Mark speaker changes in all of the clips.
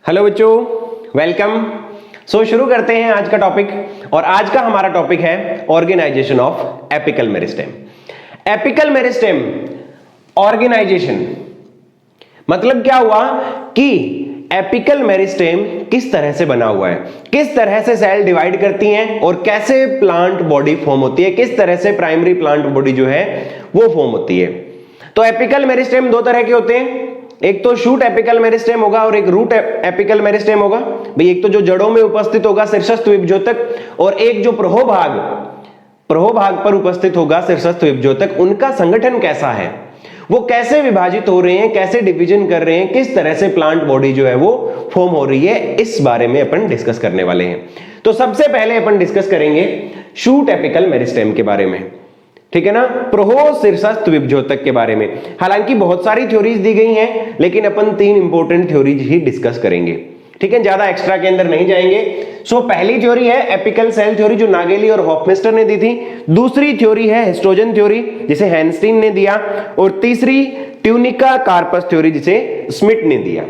Speaker 1: Hello बच्चों, welcome. शुरू करते हैं आज का टॉपिक। और आज का हमारा टॉपिक है organisation of apical meristem. Apical meristem organisation मतलब क्या हुआ कि एपिकल मेरिस्टेम किस तरह से बना हुआ है, किस तरह से सेल डिवाइड करती हैं और कैसे प्लांट बॉडी फॉर्म होती है, किस तरह से प्राइमरी प्लांट बॉडी जो है वो फॉर्म होती है। तो एपिकल मेरिस्टेम दो तरह के होते हैं, एक तो शूट एपिकल मेरिस्टेम होगा और एक रूट एपिकल मेरिस्टेम होगा। भाई एक तो जो जड़ों में उपस्थित होगा शीर्षस्थ विभज्योतक, और एक जो प्रहोभाग पर उपस्थित होगा शीर्षस्थ विभज्योतक। उनका संगठन कैसा है, वो कैसे विभाजित हो रहे हैं, कैसे डिवीजन कर रहे हैं, किस तरह से प्लांट बॉडी जो है वो फॉर्म हो रही है, इस बारे में अपन डिस्कस करने वाले हैं। तो सबसे पहले अपन डिस्कस करेंगे शूट एपिकल मेरिस्टेम के बारे में, ठीक है ना, प्रहो शीर्षस्थ विभज्योतक के बारे में। हालांकि बहुत सारी थ्योरीज दी गई हैं, लेकिन अपन 3 इंपॉर्टेंट थ्योरीज ही डिस्कस करेंगे, ठीक है, ज्यादा एक्स्ट्रा के अंदर नहीं जाएंगे। पहली थ्योरी है एपिकल सेल थ्योरी, जो नागेली और हॉफमेस्टर ने दी थी। दूसरी थ्योरी है हिस्टोजन थ्योरी, जिसे हैंस्टीन ने दिया। और तीसरी ट्यूनिका कार्पस थ्योरी, जिसे स्मिथ ने दिया।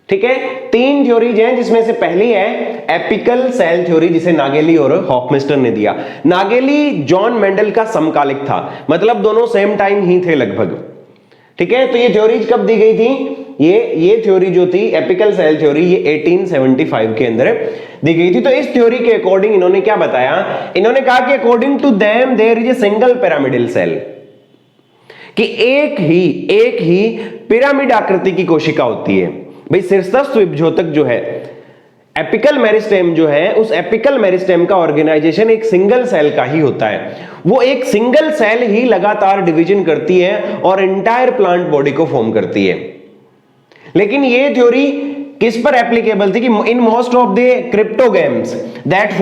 Speaker 1: ठीक है, 3 थ्योरीज हैं, जिसमें से पहली है एपिकल सेल थ्योरी, जिसे नागेली और हॉफमेस्टर ने दिया। नागेली जॉन मेंडल का समकालिक था, मतलब दोनों सेम टाइम ही थे लगभग। ठीक है, तो ये थ्योरीज कब दी गई थी? ये थ्योरी जो थी एपिकल सेल थ्योरी, ये 1875 के अंदर दी गई थी। तो इस थ्योरी के अकॉर्डिंग इन्होंने क्या बताया? इन्होंने कहा कि according to them there is a single pyramidal cell, कि एक ही पिरामिड आकृति की कोशिका होती है। भाई शीर्षस्थ विभज्योतक जो है, एपिकल मेरिस्टेम जो है, उस एपिकल मेरिस्टेम का ऑर्गेनाइजेशन एक सिंगल सेल का ही होता है। वो एक सिंगल सेल ही लगातार डिवीजन करती है और एंटायर प्लांट बॉडी को फॉर्म करती है। लेकिन ये थ्योरी किस पर एप्लीकेबल थी? कि in most of the cryptogams that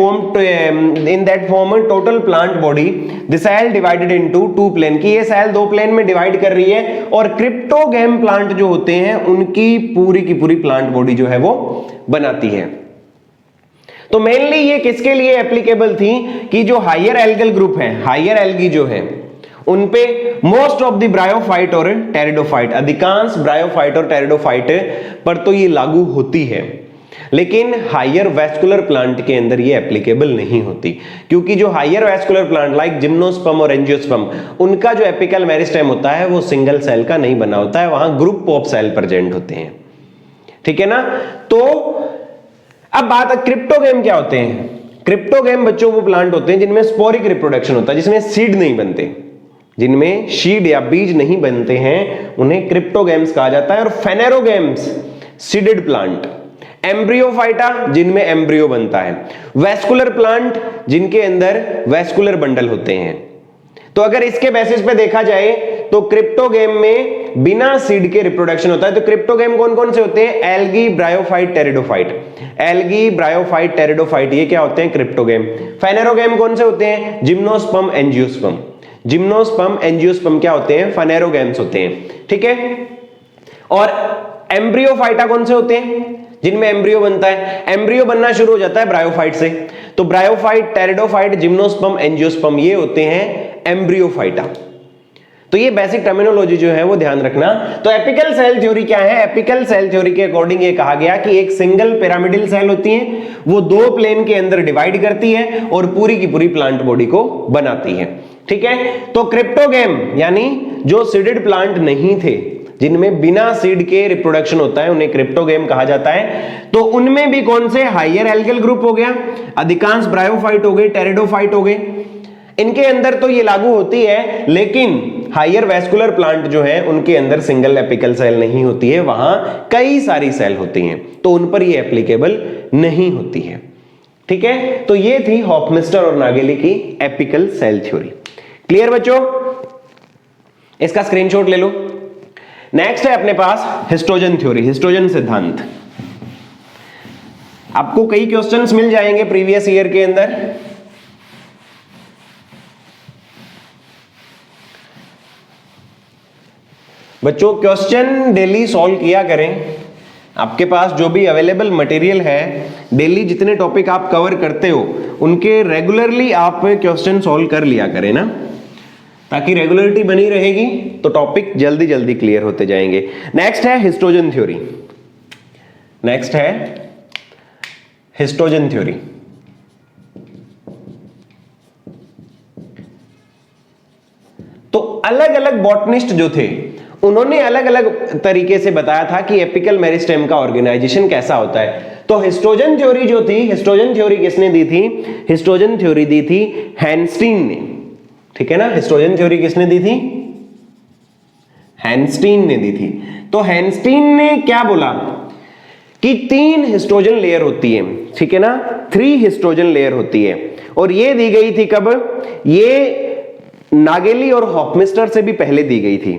Speaker 1: form total plant body, the cell divided into 2 plane, की ये सेल 2 प्लेन में डिवाइड कर रही है, और क्रिप्टोगेम प्लांट जो होते हैं उनकी की पूरी प्लांट बॉडी जो है वो बनाती है। तो मेनली ये किसके लिए एप्लीकेबल थी? कि जो हायर एल्गल ग्रुप है, हायर एल्गी जो है, उनपे मोस्ट ऑफ द ब्रायोफाइट और टेरिडोफाइट, अधिकांश ब्रायोफाइट और टेरिडोफाइट पर तो ये लागू होती है, लेकिन हायर वैस्कुलर प्लांट के अंदर ये एप्लीकेबल नहीं होती, क्योंकि जो higher vascular plant like gymnosperm और एंजियोस्पर्म, उनका जो एपिकल मेरिस्टेम होता है वो सिंगल सेल का नहीं बना होता है, वहां ग्रुप ऑफ सेल प्रेजेंट होते हैं। ठीक है ना? तो अब बात है क्रिप्टोगेम क्या होते हैं। क्रिप्टोगेम बच्चों वो प्लांट होते हैं जिनमें स्पोरिक रिप्रोडक्शन होता है, जिसमें सीड नहीं बनते, जिनमें सीड या बीज नहीं बनते हैं, उन्हें क्रिप्टोगेम्स कहा जाता है। और फेनेरोगेम्स सीडेड प्लांट, एम्ब्रियोफाइटा जिनमें एम्ब्रियो बनता है, वैस्कुलर प्लांट जिनके अंदर वैस्कुलर बंडल होते हैं। तो अगर इसके बेसिस पे देखा जाए तो क्रिप्टोगेम में बिना सीड के रिप्रोडक्शन होता है। तो क्रिप्टोगेम कौन कौन से होते हैं? Algae, bryophyte, pteridophyte. Algae, bryophyte, pteridophyte, ये क्या होते हैं? क्रिप्टोगेम। फेनेरोगेम कौन से होते हैं? Gymnosperm, angiosperm. जिम्नोस्पर्म, एंजियोस्पर्म क्या होते हैं? फेनेरोगेम्स होते हैं। ठीक है। और एम्ब्रियोफाइटा कौन से होते हैं? जिनमें एम्ब्रियो बनता है। एम्ब्रियो बनना शुरू हो जाता है ब्रायोफाइट से। तो ब्रायोफाइट, टेरिडोफाइट, जिम्नोस्पर्म, एंजियोस्पर्म, ये होते हैं एम्ब्रियोफाइटा। तो ये बेसिक टर्मिनोलॉजी जो है वो ध्यान रखना। तो एपिकल सेल थ्योरी क्या है? एपिकल सेल थ्योरी के अकॉर्डिंग ये कहा गया कि एक सिंगल पिरामिडल सेल होती है, वो 2 प्लेन के अंदर डिवाइड करती है और पूरी की पूरी प्लांट बॉडी को बनाती है। ठीक है। तो क्रिप्टोगेम यानी जो सीडेड प्लांट नहीं थे, जिनमें बिना सीड के रिप्रोडक्शन होता है, उन्हें क्रिप्टोगेम कहा जाता है। तो उनमें भी कौन से? हायर एल्गल ग्रुप हो गया, अधिकांश ब्रायोफाइट हो गए, टेरिडोफाइट हो गए, इनके अंदर तो ये लागू होती है। लेकिन हायर वैस्कुलर प्लांट जो है उनके अंदर सिंगल एपिकल सेल नहीं होती है, वहां कई सारी सेल होती हैं, तो उन पर ये एप्लीकेबल नहीं होती है। ठीक है। तो ये थी हॉफमेस्टर और नागेली की एपिकल सेल थ्योरी। क्लियर बच्चों? इसका स्क्रीनशॉट ले लो। नेक्स्ट है अपने पास हिस्टोजन थ्योरी, हिस्टोजन सिद्धांत। आपको कई क्वेश्चंस मिल जाएंगे प्रीवियस ईयर के अंदर। बच्चों क्वेश्चन डेली सॉल्व किया करें। आपके पास जो भी अवेलेबल मटेरियल है, डेली जितने टॉपिक आप कवर करते हो, उनके रेगुलरली आप क्वेश्चन सॉल्व कर लिया करें ना। ताकि रेगुलरिटी बनी रहेगी तो टॉपिक जल्दी जल्दी क्लियर होते जाएंगे। नेक्स्ट है हिस्टोजन थ्योरी। नेक्स्ट है हिस्टोजन थ्योरी। तो अलग अलग बॉटनिस्ट जो थे उन्होंने अलग अलग तरीके से बताया था कि एपिकल मेरिस्टेम का ऑर्गेनाइजेशन कैसा होता है। तो हिस्टोजन थ्योरी जो थी, हिस्टोजन थ्योरी किसने दी थी? हिस्टोजन थ्योरी दी थी हैंस्टीन ने, ठीक है ना। हिस्टोजन थ्योरी किसने दी थी? हैंस्टीन ने दी थी। तो हैंस्टीन ने क्या बोला कि 3 हिस्टोजन लेयर होती है, ठीक है ना, 3 हिस्टोजन लेयर होती है। और ये दी गई थी कब? ये नागेली और हॉफमिस्टर से भी पहले दी गई थी,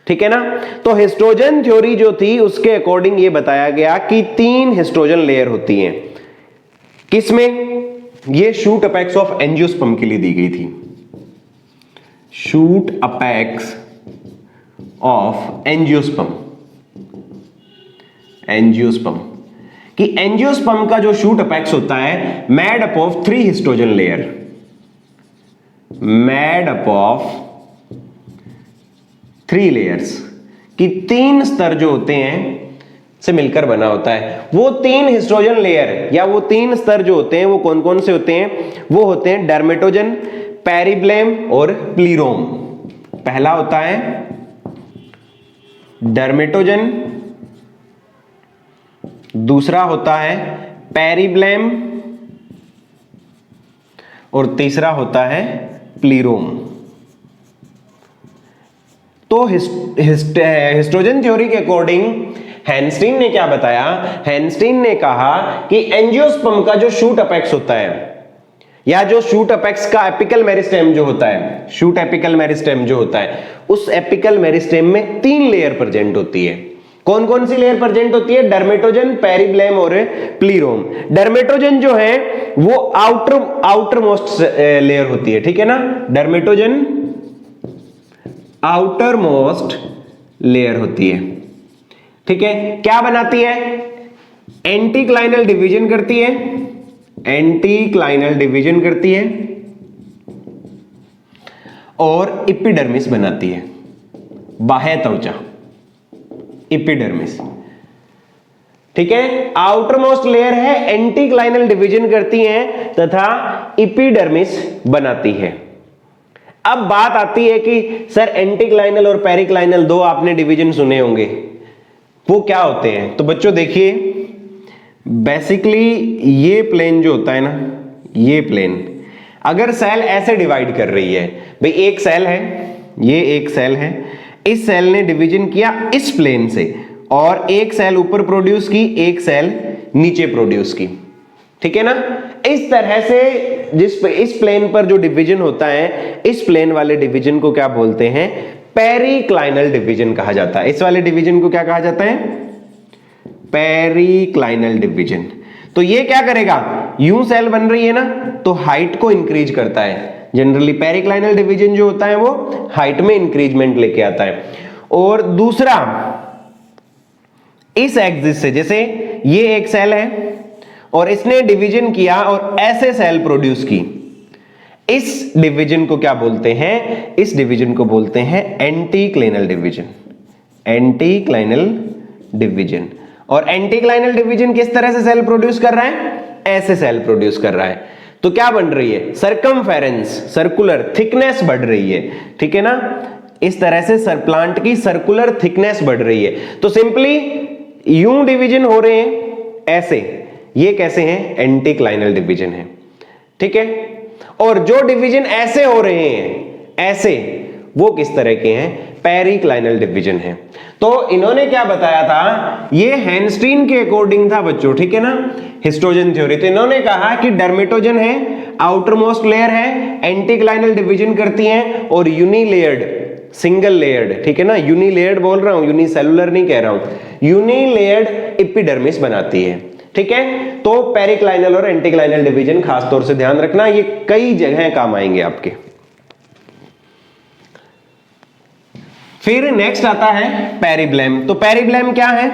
Speaker 1: ठीक है ना। तो हिस्टोजन थ्योरी जो थी उसके अकॉर्डिंग ये बताया गया कि 3 हिस्टोजन लेयर होती हैं। किसमें? ये शूट अपेक्स ऑफ एंजियोस्पर्म के लिए दी गई थी। Shoot apex of angiosperm, angiosperm कि एंजियोस्पर्म का जो शूट अपेक्स होता है made up of 3 histogen layer, made up of 3 layers कि 3 स्तर जो होते हैं से मिलकर बना होता है। वो 3 हिस्टोजन लेयर या वो 3 स्तर जो होते हैं वो कौन कौन से होते हैं? वो होते हैं डर्मेटोजन, पेरिब्लेम और प्लीरोम। पहला होता है डर्मेटोजन, दूसरा होता है पेरिब्लेम और तीसरा होता है प्लीरोम। तो हिस्टोजन थ्योरी के अकॉर्डिंग हैंस्टीन ने क्या बताया? हैंस्टीन ने कहा कि एंजियोस्पर्म का जो शूट अपेक्स होता है या जो शूट अपेक्स का एपिकल मेरिस्टेम जो होता है, शूट एपिकल मेरिस्टेम जो होता है, उस एपिकल मेरिस्टेम में 3 लेयर प्रेजेंट होती है। कौन कौन सी लेयर प्रेजेंट होती है? डर्मेटोजन, पेरिब्लेम और प्लीरोम। डर्मेटोजन जो है वो आउटर मोस्ट लेयर होती है, ठीक है ना। डर्मेटोजन आउटर मोस्ट लेयर होती है, ठीक है। क्या बनाती है? एंटीक्लाइनल डिवीजन करती है, एंटीक्लाइनल डिवीजन करती है और एपिडर्मिस बनाती है, बाह्य त्वचा, एपिडर्मिस, ठीक है। आउटर मोस्ट लेयर है, एंटीक्लाइनल डिवीजन करती है तथा एपिडर्मिस बनाती है। अब बात आती है कि सर एंटीक्लाइनल और पेरिक्लाइनल 2 आपने डिवीजन सुने होंगे, वो क्या होते हैं? तो बच्चों देखिए, बेसिकली ये प्लेन जो होता है ना, ये प्लेन अगर सेल ऐसे डिवाइड कर रही है, भाई एक सेल है, ये एक सेल है, इस सेल ने डिवीजन किया इस प्लेन से और एक सेल ऊपर प्रोड्यूस की, एक सेल नीचे प्रोड्यूस की, ठीक है ना। इस तरह से इस प्लेन पर जो डिवीजन होता है, इस प्लेन वाले डिवीजन को क्या बोलते हैं? पेरिक्लाइनल डिवीजन कहा जाता है। इस वाले डिवीजन को क्या कहा जाता है? Periclinal division. तो ये क्या करेगा? यूं सेल बन रही है ना, तो हाइट को इंक्रीज करता है। जनरली पेरिक्लाइनल डिवीजन जो होता है वो हाइट में इंक्रीजमेंट लेके आता है। और दूसरा, इस एक्सिस से, जैसे ये एक सेल है और इसने डिवीजन किया और ऐसे सेल प्रोड्यूस की, इस डिवीजन को क्या बोलते हैं? इस डिवीजन को बोलते हैं एंटीक्लाइनल डिवीजन, एंटीक्लाइनल डिवीजन। और एंटीक्लाइनल डिवीजन किस तरह से सेल प्रोड्यूस कर रहा है? ऐसे सेल प्रोड्यूस कर रहा है। तो क्या बन रही है? सरकमफेरेंस, सर्कुलर थिकनेस बढ़ रही है, ठीक है ना। इस तरह से प्लांट की सर्कुलर थिकनेस बढ़ रही है। तो सिंपली यूं डिवीजन हो रहे हैं ऐसे, ये कैसे हैं? एंटीक्लाइनल डिवीजन है, ठीक है। और जो डिवीजन ऐसे हो रहे हैं ऐसे, वो किस तरह के हैं? पेरिक्लाइनल डिवीजन है। तो इन्होंने क्या बताया था? ये हैंस्टीन के अकॉर्डिंग था बच्चों, ठीक है ना, हिस्टोजन थ्योरी। तो इन्होंने कहा कि डर्मेटोजन है, आउटर मोस्ट लेयर है, एंटीक्लाइनल डिवीजन करती हैं और यूनिलेयर्ड, सिंगल लेयर्ड, ठीक है ना, यूनिलेयर्ड बोल रहा हूं, यूनिसेलुलर नहीं कह रहा हूं, यूनिलेयर्ड एपिडर्मिस बनाती है, ठीक है। तो पेरिक्लाइनल और एंटीक्लाइनल डिवीजन खास तौर से ध्यान रखना, ये कई जगह काम आएंगे आपके। फिर नेक्स्ट आता है पेरिब्लेम। तो पेरिब्लेम क्या है?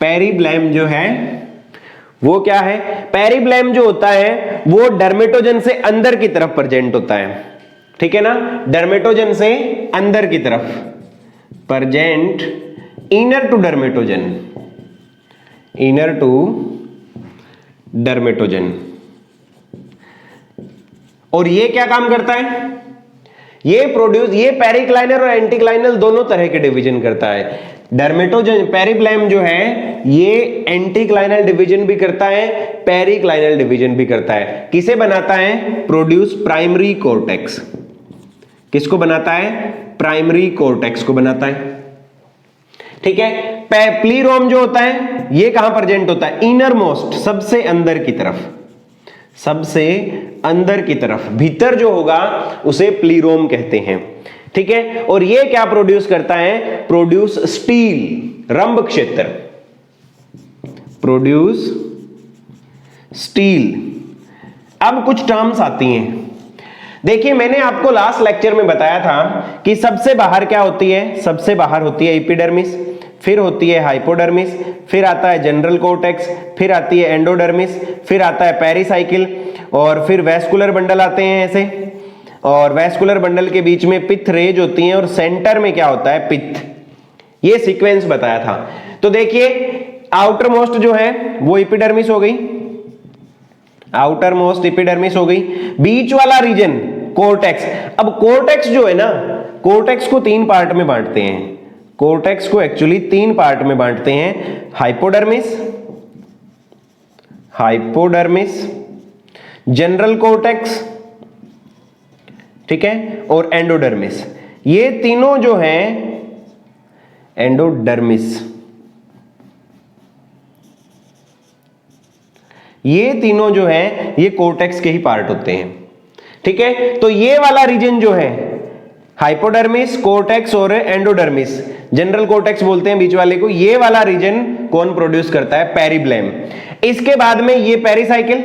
Speaker 1: पेरिब्लेम जो है वो क्या है, पेरिब्लैम जो होता है वो डर्मेटोजन से अंदर की तरफ प्रेजेंट होता है, ठीक है ना, डर्मेटोजन से अंदर की तरफ present, inner to dermatogen, inner to dermatogen. और ये क्या काम करता है, ये पेरिक्लाइनर और एंटीक्लाइनल दोनों तरह के डिवीजन करता है। डर्मेटोजन पेरिब्लैम जो है ये एंटीक्लाइनल डिवीजन भी करता है, पेरिक्लाइनल डिवीजन भी करता है। किसे बनाता है, प्रोड्यूस प्राइमरी कॉर्टेक्स। किसको बनाता है, प्राइमरी कॉर्टेक्स को बनाता है, ठीक है। प्लीरोम जो होता है ये कहां प्रेजेंट होता है, इनर मोस्ट, सबसे अंदर की तरफ, सबसे अंदर की तरफ, भीतर जो होगा उसे प्लीरोम कहते हैं, ठीक है। और ये क्या प्रोड्यूस करता है, प्रोड्यूस स्टील, रंभ क्षेत्र, प्रोड्यूस स्टील। अब कुछ टर्म्स आती हैं, देखिए मैंने आपको लास्ट लेक्चर में बताया था कि सबसे बाहर क्या होती है, सबसे बाहर होती है एपिडर्मिस, फिर होती है हाइपोडर्मिस, फिर आता है जनरल कोर्टेक्स, फिर आती है एंडोडर्मिस, फिर आता है पेरिसाइकिल, और फिर वैस्कुलर बंडल आते हैं ऐसे, और वैस्कुलर बंडल के बीच में पित्त रेज होती हैं, और सेंटर में क्या होता है, पित्त। ये सीक्वेंस बताया था। तो देखिए आउटर मोस्ट जो है वो एपिडर्मिस हो गई, आउटर मोस्ट एपिडर्मिस हो गई, बीच वाला रीजन कोर्टेक्स। अब कोर्टेक्स जो है ना, कोर्टेक्स को 3 पार्ट में बांटते हैं, कोर्टेक्स को एक्चुअली 3 पार्ट में बांटते हैं, हाइपोडर्मिस, हाइपोडर्मिस, जनरल कोर्टेक्स, ठीक है, और एंडोडर्मिस। ये तीनों जो हैं एंडोडर्मिस, ये तीनों जो हैं ये कोर्टेक्स के ही पार्ट होते हैं, ठीक है। तो ये वाला रीजन जो है हाइपोडर्मिस, कोर्टेक्स और एंडोडर्मिस, जनरल कोर्टेक्स बोलते हैं बीच वाले को, ये वाला रीजन कौन प्रोड्यूस करता है, पेरिब्लैम। इसके बाद में ये पेरिसाइकिल,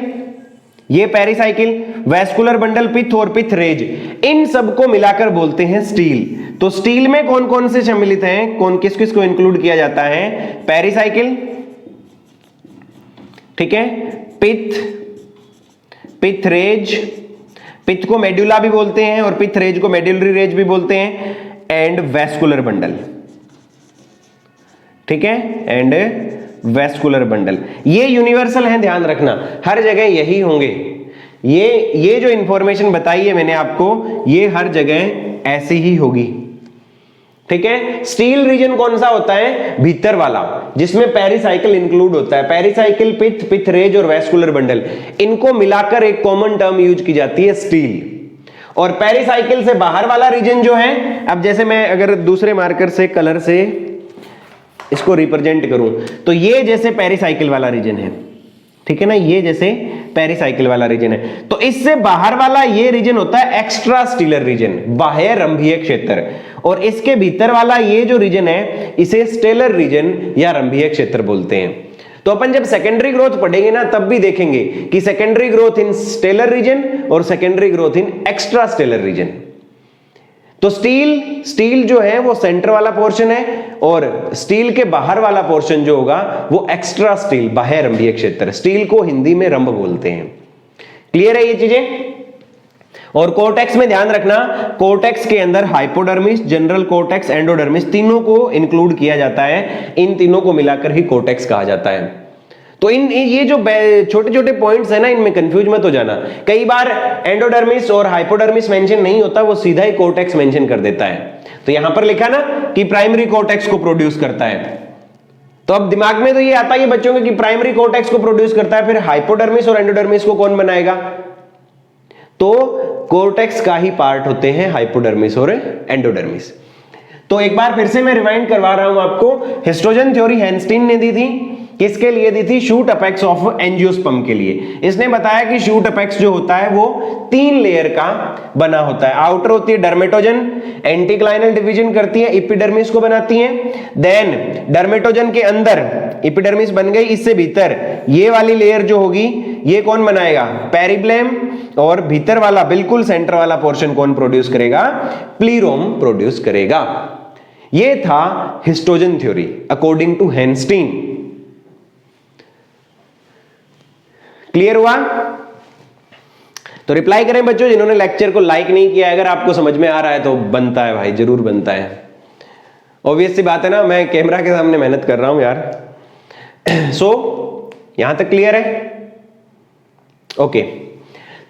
Speaker 1: ये पेरिसाइकिल, वैस्कुलर बंडल, पित्त और पित्त रेज, इन सबको मिलाकर बोलते हैं स्टील। तो स्टील में कौन कौन से सम्मिलित हैं, कौन किस किस को इंक्लूड किया जाता है, पेरिसाइकिल, ठीक है, पित्त, पित्त रेज, पित्त को मेडुला भी बोलते हैं और पित्त रेज को मेडुलरी रेज भी बोलते हैं, एंड वैस्कुलर बंडल, ठीक है, एंड वैस्कुलर बंडल। ये यूनिवर्सल है, ध्यान रखना, हर जगह यही होंगे। ये जो इंफॉर्मेशन बताई है मैंने आपको, ये हर जगह ऐसी ही होगी, ठीक है। स्टील रीजन कौन सा होता है, भीतर वाला, जिसमें पेरिसाइकिल इंक्लूड होता है। पेरिसाइकिल, पित्त, पित्त रेज और वैस्कुलर बंडल, इनको मिलाकर एक कॉमन टर्म यूज की जाती है, स्टील। और पेरिसाइकिल से बाहर वाला रीजन जो है, अब जैसे मैं अगर दूसरे मार्कर से, कलर से इसको रिप्रेजेंट करूं, तो ये जैसे पेरिसाइकिल वाला रीजन है, ठीक है ना, ये जैसे पेरिसाइकिल वाला रीजन है। तो इससे बाहर वाला ये रीजन होता है एक्स्ट्रा स्टीलर रीजन, बाह्य रंभीय क्षेत्र, और इसके भीतर वाला ये जो रीजन है इसे स्टेलर रीजन या रंभीय क्षेत्र बोलते हैं। तो अपन जब सेकेंडरी ग्रोथ पढ़ेंगे ना, तब भी देखेंगे कि secondary growth in stelar region और secondary growth in extra stelar region. तो स्टील जो है वो सेंटर वाला पोर्शन है, और स्टील के बाहर वाला पोर्शन जो होगा वो एक्स्ट्रा स्टील, बाह्य रंभीय क्षेत्र। स्टील को हिंदी में रंभ बोलते हैं। क्लियर है ये चीजें। और कोर्टेक्स में ध्यान रखना, कोर्टेक्स के अंदर हाइपोडर्मिस, जनरल कोर्टेक्स, एंडोडर्मिस, तीनों को इंक्लूड किया जाता है। इन तीनों को मिलाकर ही कोर्टेक्स कहा जाता है। तो ये जो छोटे छोटे पॉइंट्स है ना, इनमें कंफ्यूज मत हो जाना। कई बार एंडोडर्मिस और हाइपोडर्मिस मेंशन नहीं होता, वो सीधा ही कोर्टेक्स मेंशन कर देता है। तो यहां पर लिखा ना कि प्राइमरी कोर्टेक्स को प्रोड्यूस करता है, तो अब दिमाग में तो ये आता है बच्चों के कि प्राइमरी कोर्टेक्स को प्रोड्यूस करता है, फिर हाइपोडर्मिस और एंडोडर्मिस को कौन बनाएगा? तो कोर्टेक्स का ही पार्ट होते हैं हाइपोडर्मिस और एंडोडर्मिस। तो एक बार फिर से मैं रिवाइंड करवा रहा हूं आपको। हिस्टोजन थ्योरी हैंस्टीन ने दी थी, किसके लिए दी थी? शूट अपेक्स ऑफ एंजियोस्पर्म के लिए। इसने बताया कि शूट अपेक्स जो होता है वो 3 लेयर का बना होता है। आउटर होती है डर्मेटोजन, एंटीक्लाइनल डिवीजन करती है, एपिडर्मिस को बनाती है। देन डर्मेटोजन के अंदर एपिडर्मिस बन गई, इससे भीतर ये वाली लेयर जो होगी ये कौन बनाएगा? पेरिब्लैम। और भीतर वाला बिल्कुल सेंटर वाला पोर्शन कौन प्रोड्यूस करेगा? प्लीरोम प्रोड्यूस करेगा। ये था histogen theory according to हैंस्टीन। Clear हुआ? तो रिप्लाई करें बच्चों जिन्होंने लेक्चर को लाइक नहीं किया। अगर आपको समझ में आ रहा है तो बनता है भाई, जरूर बनता है। ऑब्वियस सी बात है ना, मैं कैमरा के सामने मेहनत कर रहा हूं यार। सो यहां तक क्लियर है? ओके,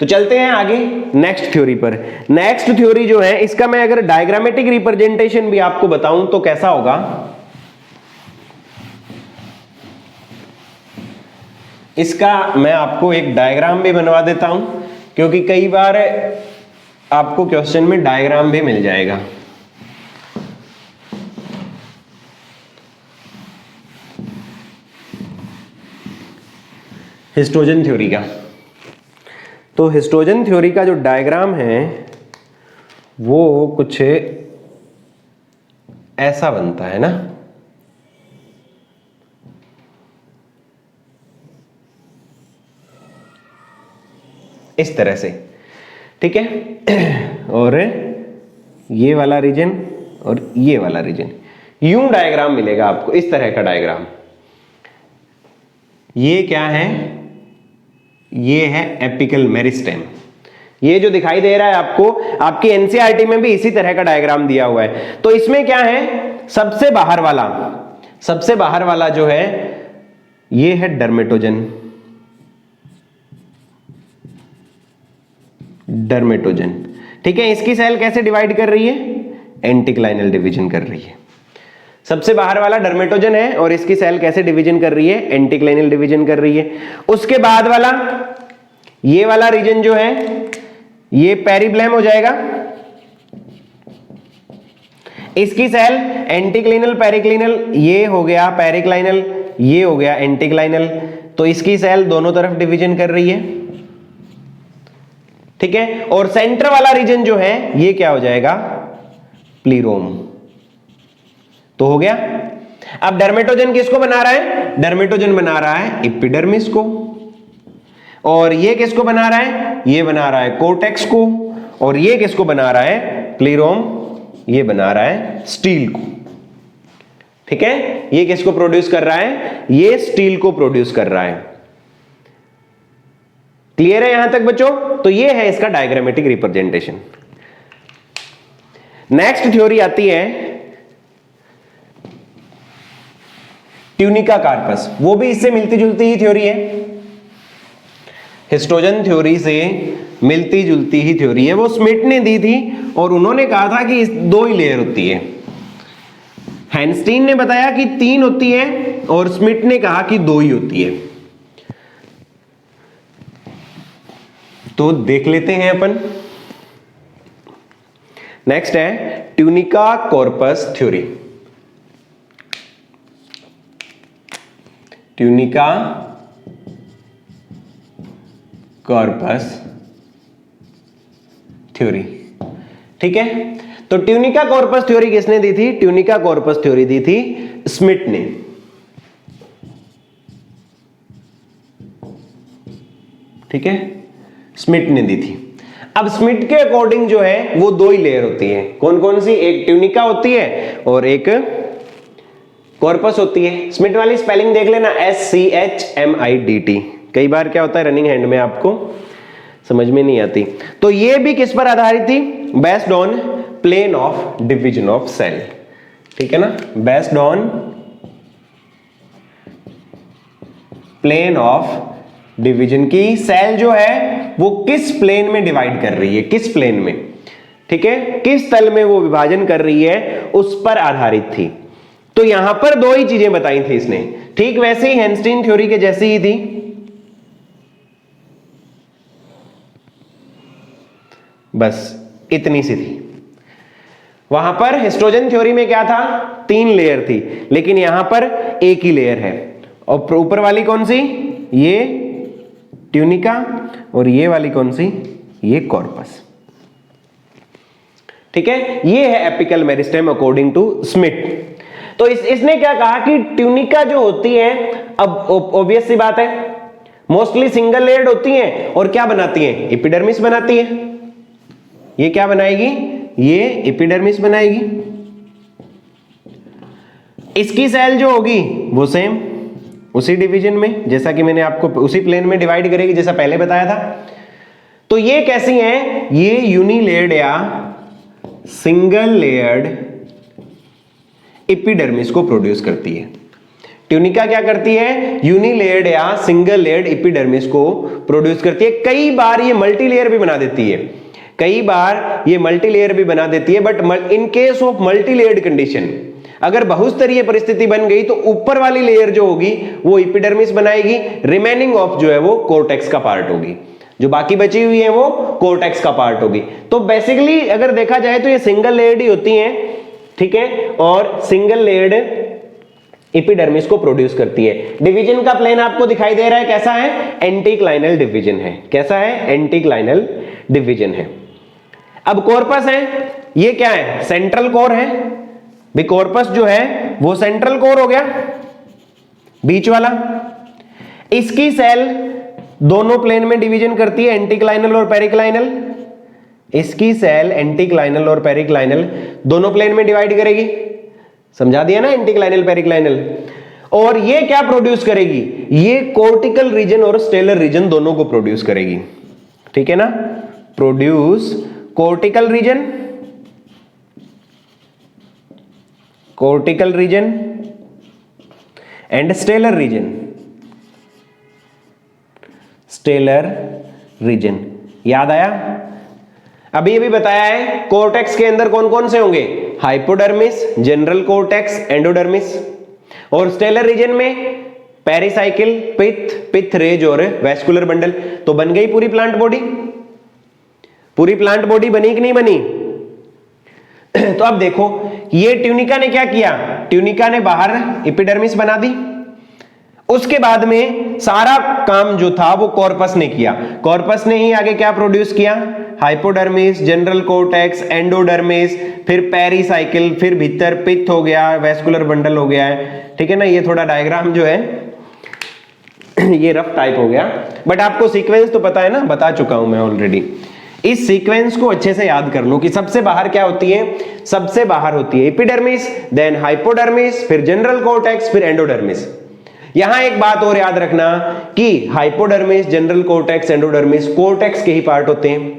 Speaker 1: तो चलते हैं आगे नेक्स्ट थ्योरी पर। नेक्स्ट थ्योरी जो है इसका मैं अगर डायग्रामेटिक रिप्रेजेंटेशन भी आपको बताऊं तो कैसा होगा। इसका मैं आपको एक डायग्राम भी बनवा देता हूं, क्योंकि कई बार आपको क्वेश्चन में डायग्राम भी मिल जाएगा। हिस्टोजन थ्योरी का, तो हिस्टोजन थ्योरी का जो डायग्राम है वो कुछ ऐसा बनता है ना। इस तरह से, ठीक है। और ये वाला रीजन और ये वाला रीजन, यूं डायग्राम मिलेगा आपको, इस तरह का डायग्राम। ये क्या है? ये है एपिकल मेरिस्टेम। ये जो दिखाई दे रहा है आपको, आपकी एनसीईआरटी में भी इसी तरह का डायग्राम दिया हुआ है। तो इसमें क्या है, सबसे बाहर वाला जो है ये है डर्मेटोजन। ठीक है, इसकी सेल कैसे डिवाइड कर रही है? एंटीक्लाइनल डिवीजन कर रही है। सबसे बाहर वाला डर्मेटोजन है और इसकी सेल कैसे डिवीजन कर रही है? एंटीक्लाइनल डिवीजन कर रही है। उसके बाद वाला ये वाला रीजन जो है ये पेरिब्लैम हो जाएगा। इसकी सेल एंटीक्लिनल पेरिक्लिनल, ये हो गया पेरिक्लाइनल, ये हो गया एंटीक्लाइनल। तो इसकी सेल दोनों तरफ डिवीजन कर रही है, ठीक है। और सेंटर वाला रीजन जो है ये क्या हो जाएगा? प्लीरोम। तो हो गया। अब डर्मेटोजन किसको बना रहा है? डर्मेटोजन बना रहा है एपिडर्मिस को। और ये किसको बना रहा है? ये बना रहा है कोर्टेक्स को। और ये किसको बना रहा है? प्लीरोम, ये बना रहा है स्टील को, ठीक है। ये किसको प्रोड्यूस कर रहा है? ये स्टील को प्रोड्यूस कर रहा है। क्लियर है यहां तक बच्चों? तो ये है इसका डायग्रामेटिक रिप्रेजेंटेशन। नेक्स्ट थ्योरी आती है ट्यूनिका कार्पस। वो भी इससे मिलती जुलती ही थ्योरी है, हिस्टोजन थ्योरी से मिलती जुलती ही थ्योरी है। वो स्मिथ ने दी थी और उन्होंने कहा था कि दो ही लेयर होती है। हैंस्टीन ने बताया कि 3 होती है और स्मिथ ने कहा कि 2 ही होती है। तो देख लेते हैं अपन। नेक्स्ट है tunica corpus theory. Tunica corpus theory, ठीक है। तो ट्यूनिका कॉर्पस थ्योरी किसने दी थी? ट्यूनिका कॉर्पस थ्योरी दी थी स्मिथ ने, ठीक है। स्मिथ ने दी थी। अब स्मिथ के अकॉर्डिंग जो है वो 2 ही लेयर होती है। कौन कौन सी? एक ट्यूनिका होती है और एक कॉर्पस होती है। स्मिथ वाली स्पेलिंग देख लेना, SCHMIDT। कई बार क्या होता है रनिंग हैंड में आपको समझ में नहीं आती। तो ये भी किस पर आधारित थी? Based on plane of division of cell, ठीक है ना। Based on plane of division की सेल जो है वो किस प्लेन में डिवाइड कर रही है, किस प्लेन में, ठीक है, किस तल में वो विभाजन कर रही है, उस पर आधारित थी। तो यहां पर 2 ही चीजें बताई थी इसने, ठीक वैसे ही हैंस्टीन थ्योरी के जैसी ही थी। बस इतनी सी थी। वहां पर हिस्टोजन थ्योरी में क्या था? 3 लेयर थी, लेकिन यहां पर एक ही लेयर है। और ऊपर वाली कौन सी? ये ट्यूनिका। और ये वाली कौन सी? ये कॉर्पस, ठीक है। ये है apical meristem according to Smith. तो इसने क्या कहा कि ट्यूनिका जो होती है, अब ऑब्वियस सी बात है, मोस्टली सिंगल लेयर्ड होती हैं और क्या बनाती हैं? एपिडर्मिस बनाती है। ये क्या बनाएगी? ये एपिडर्मिस बनाएगी। इसकी सेल जो होगी वो सेम उसी डिवीजन में, जैसा कि मैंने आपको उसी प्लेन में डिवाइड करेगी जैसा पहले बताया था। तो ये कैसी हैं, ये यूनिलेयर्ड या सिंगल लेयर्ड एपिडर्मिस को प्रोड्यूस करती है। ट्यूनिका क्या करती है, यूनिलेयर्ड या सिंगल लेयर्ड एपिडर्मिस को प्रोड्यूस करती है। कई बार ये मल्टीलेयर भी बना देती है, कई बार ये मल्टीलेयर भी बना देती है, but in case of multilayered condition, अगर बहुस्तरीय परिस्थिति बन गई तो ऊपर वाली लेयर जो होगी वो एपिडर्मिस बनाएगी, रिमेनिंग ऑफ जो है वो कोर्टेक्स का पार्ट होगी, जो बाकी बची हुई है वो कोर्टेक्स का पार्ट होगी। तो बेसिकली अगर देखा जाए तो ये सिंगल लेयर्ड ही होती हैं, ठीक है, और सिंगल लेयर्ड एपिडर्मिस को प्रोड्यूस करती है। डिवीजन का प्लेन आपको दिखाई दे रहा है, कैसा है, एंटीक्लाइनल डिवीजन है। कैसा है, एंटीक्लाइनल डिवीजन है। अब कॉर्पस है, ये क्या है, सेंट्रल कोर है। भी कॉर्पस जो है वो सेंट्रल कोर हो गया, बीच वाला। इसकी सेल दोनों प्लेन में डिवीजन करती है, एंटीक्लाइनल और पेरिक्लाइनल। इसकी सेल एंटीक्लाइनल और पेरिक्लाइनल दोनों प्लेन में डिवाइड करेगी, समझा दिया ना, एंटीक्लाइनल पेरिक्लाइनल। और ये क्या प्रोड्यूस करेगी, ये कोर्टिकल रीजन और स्टेलर रीजन दोनों को प्रोड्यूस करेगी, ठीक है ना। Produce cortical region, cortical region and stellar region, stellar region. याद आया, अभी अभी बताया है कोर्टेक्स के अंदर कौन कौन से होंगे, हाइपोडर्मिस, जनरल कोर्टेक्स, एंडोडर्मिस, और स्टेलर रीजन में पेरिसाइकिल, पिथ रेज और वेस्कुलर बंडल। तो बन गई पूरी प्लांट बॉडी, पूरी प्लांट बॉडी बनी कि नहीं बनी। तो अब देखो ये ट्यूनिका ने क्या किया, ट्यूनिका ने बाहर एपिडर्मिस बना दी, उसके बाद में सारा काम जो था वो कॉर्पस ने किया। कॉर्पस ने ही आगे क्या प्रोड्यूस किया, हाइपोडर्मिस, जनरल कोर्टेक्स, एंडोडर्मिस, फिर पेरिसाइकिल, फिर भीतर पिथ हो गया, वेस्कुलर बंडल हो गया है, ठीक है ना। ये थोड़ा डायग्राम जो है ये रफ टाइप हो गया, बट आपको सीक्वेंस तो पता है ना, बता चुका हूं मैं ऑलरेडी। इस सीक्वेंस को अच्छे से याद कर लो कि सबसे बाहर क्या होती है, सबसे बाहर होती है एपिडर्मिस, देन हाइपोडर्मिस, फिर जनरल कोर्टेक्स, फिर एंडोडर्मिस। यहां एक बात और याद रखना कि hypodermis, general cortex, endodermis cortex के ही पार्ट होते हैं।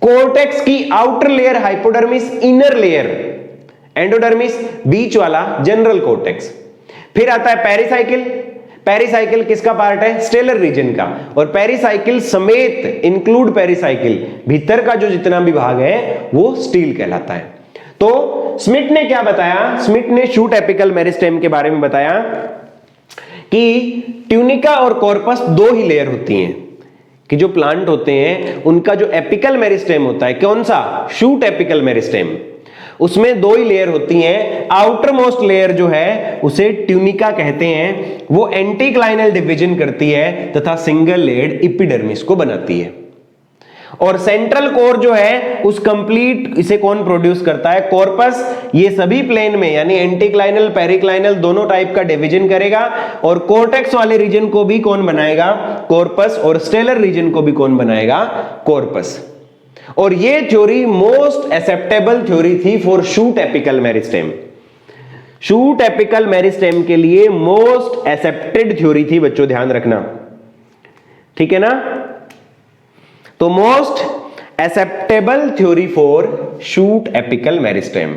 Speaker 1: कोर्टेक्स की outer layer hypodermis, inner layer endodermis, बीच वाला जनरल कोर्टेक्स। फिर आता है पेरिसाइकिल। पेरिसाइकिल किसका पार्ट है, स्टेलर रीजन का, और पेरिसाइकिल समेत इंक्लूड पेरिसाइकिल भीतर का जो जितना भी भाग है वो स्टील कहलाता है। तो स्मिथ ने क्या बताया, स्मिथ ने शूट एपिकल मेरिस्टेम के बारे में बताया कि ट्यूनिका और कॉर्पस दो ही लेयर होती हैं, कि जो प्लांट होते हैं उनका जो एपिकल मेरिस्टेम होता है, कौन सा, शूट एपिकल मेरिस्टेम, उसमें दो ही लेयर होती हैं। आउटर मोस्ट लेयर जो है उसे ट्यूनिका कहते हैं, वो एंटीक्लाइनल डिवीजन करती है तथा सिंगल लेयर्ड एपिडर्मिस को बनाती है। और सेंट्रल कोर जो है उस कंप्लीट, इसे कौन प्रोड्यूस करता है, कॉर्पस। ये सभी प्लेन में यानी एंटीक्लाइनल पेरिक्लाइनल दोनों टाइप का डिवीजन करेगा, और कोर्टेक्स वाले रीजन को भी कौन बनाएगा, कॉर्पस, और स्टेलर रीजन को भी कौन बनाएगा, कॉर्पस। और ये थ्योरी मोस्ट एक्सेप्टेबल थ्योरी थी for shoot apical meristem. Shoot apical meristem के लिए मोस्ट एक्सेप्टेड थ्योरी थी बच्चों, ध्यान रखना, ठीक है ना। तो most acceptable theory for shoot apical meristem.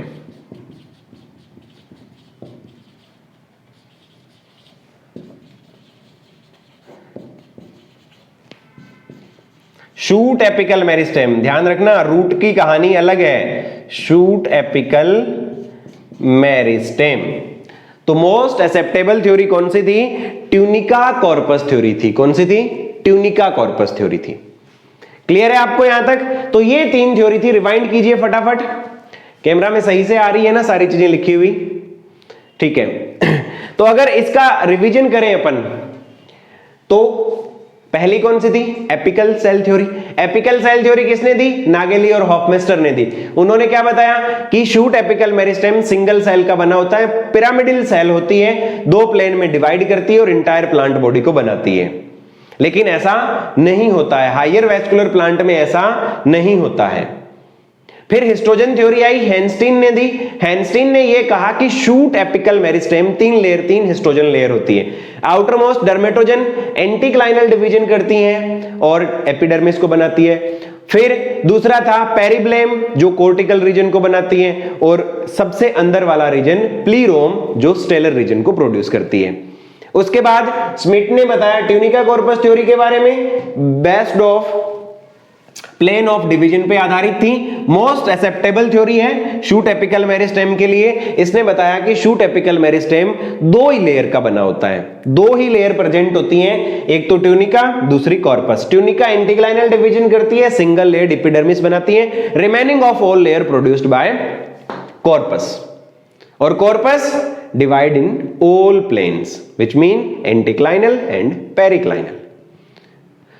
Speaker 1: Shoot apical meristem, ध्यान रखना, रूट की कहानी अलग है, शूट एपिकल मेरिस्टेम। तो मोस्ट एक्सेप्टेबल थ्योरी कौन सी थी, ट्यूनिका कॉर्पस थ्योरी थी। कौन सी थी, ट्यूनिका कॉर्पस थ्योरी थी। क्लियर है आपको यहां तक। तो ये तीन थ्योरी थी, रिवाइंड कीजिए फटाफट, कैमरा में सही से आ रही है ना सारी चीजें लिखी हुई, ठीक है। तो अगर इसका रिवीजन करें अपन, तो पहली कौन सी थी, apical cell theory. Apical cell theory किसने दी, नागेली और हॉफमेस्टर ने दी। उन्होंने क्या बताया कि shoot apical meristem single cell का बना होता है, पिरामिडल सेल होती है, दो प्लेन में डिवाइड करती है और इंटायर प्लांट बॉडी को बनाती है। लेकिन ऐसा नहीं होता है, हायर वेस्कुलर प्लांट में ऐसा नहीं होता है। फिर हिस्टोजन थ्योरी आई, हैंस्टीन ने दी। हैंस्टीन ने ये कहा कि shoot apical meristem, 3 histogen layer होती है। आउटर मोस्ट डर्मेटोजन एंटीक्लाइनल डिवीजन करती हैं और एपिडर्मिस को बनाती है। फिर दूसरा था पेरिब्लेम जो कोर्टिकल रीजन को बनाती है, और सबसे अंदर वाला रीजन प्लीरोम जो स्टेलर रीजन को प्रोड्यूस करती है। उसके बाद स्मिथ ने बताया ट्यूनिका कॉर्पस थ्योरी के बारे में, based of plane of division पे आधारित थी। मोस्ट एक्सेप्टेबल थ्योरी है शूट एपिकल मेरिस्टेम के लिए। इसने बताया कि शूट एपिकल मेरिस्टेम 2 ही लेयर का बना होता है, 2 ही लेयर प्रेजेंट होती हैं, एक तो ट्यूनिका, दूसरी कॉर्पस। ट्यूनिका एंटीक्लाइनल डिवीजन करती है, सिंगल लेयर एपिडर्मिस बनाती है, remaining of all layer produced by corpus. और corpus divide in all planes which mean anticlinal and periclinal.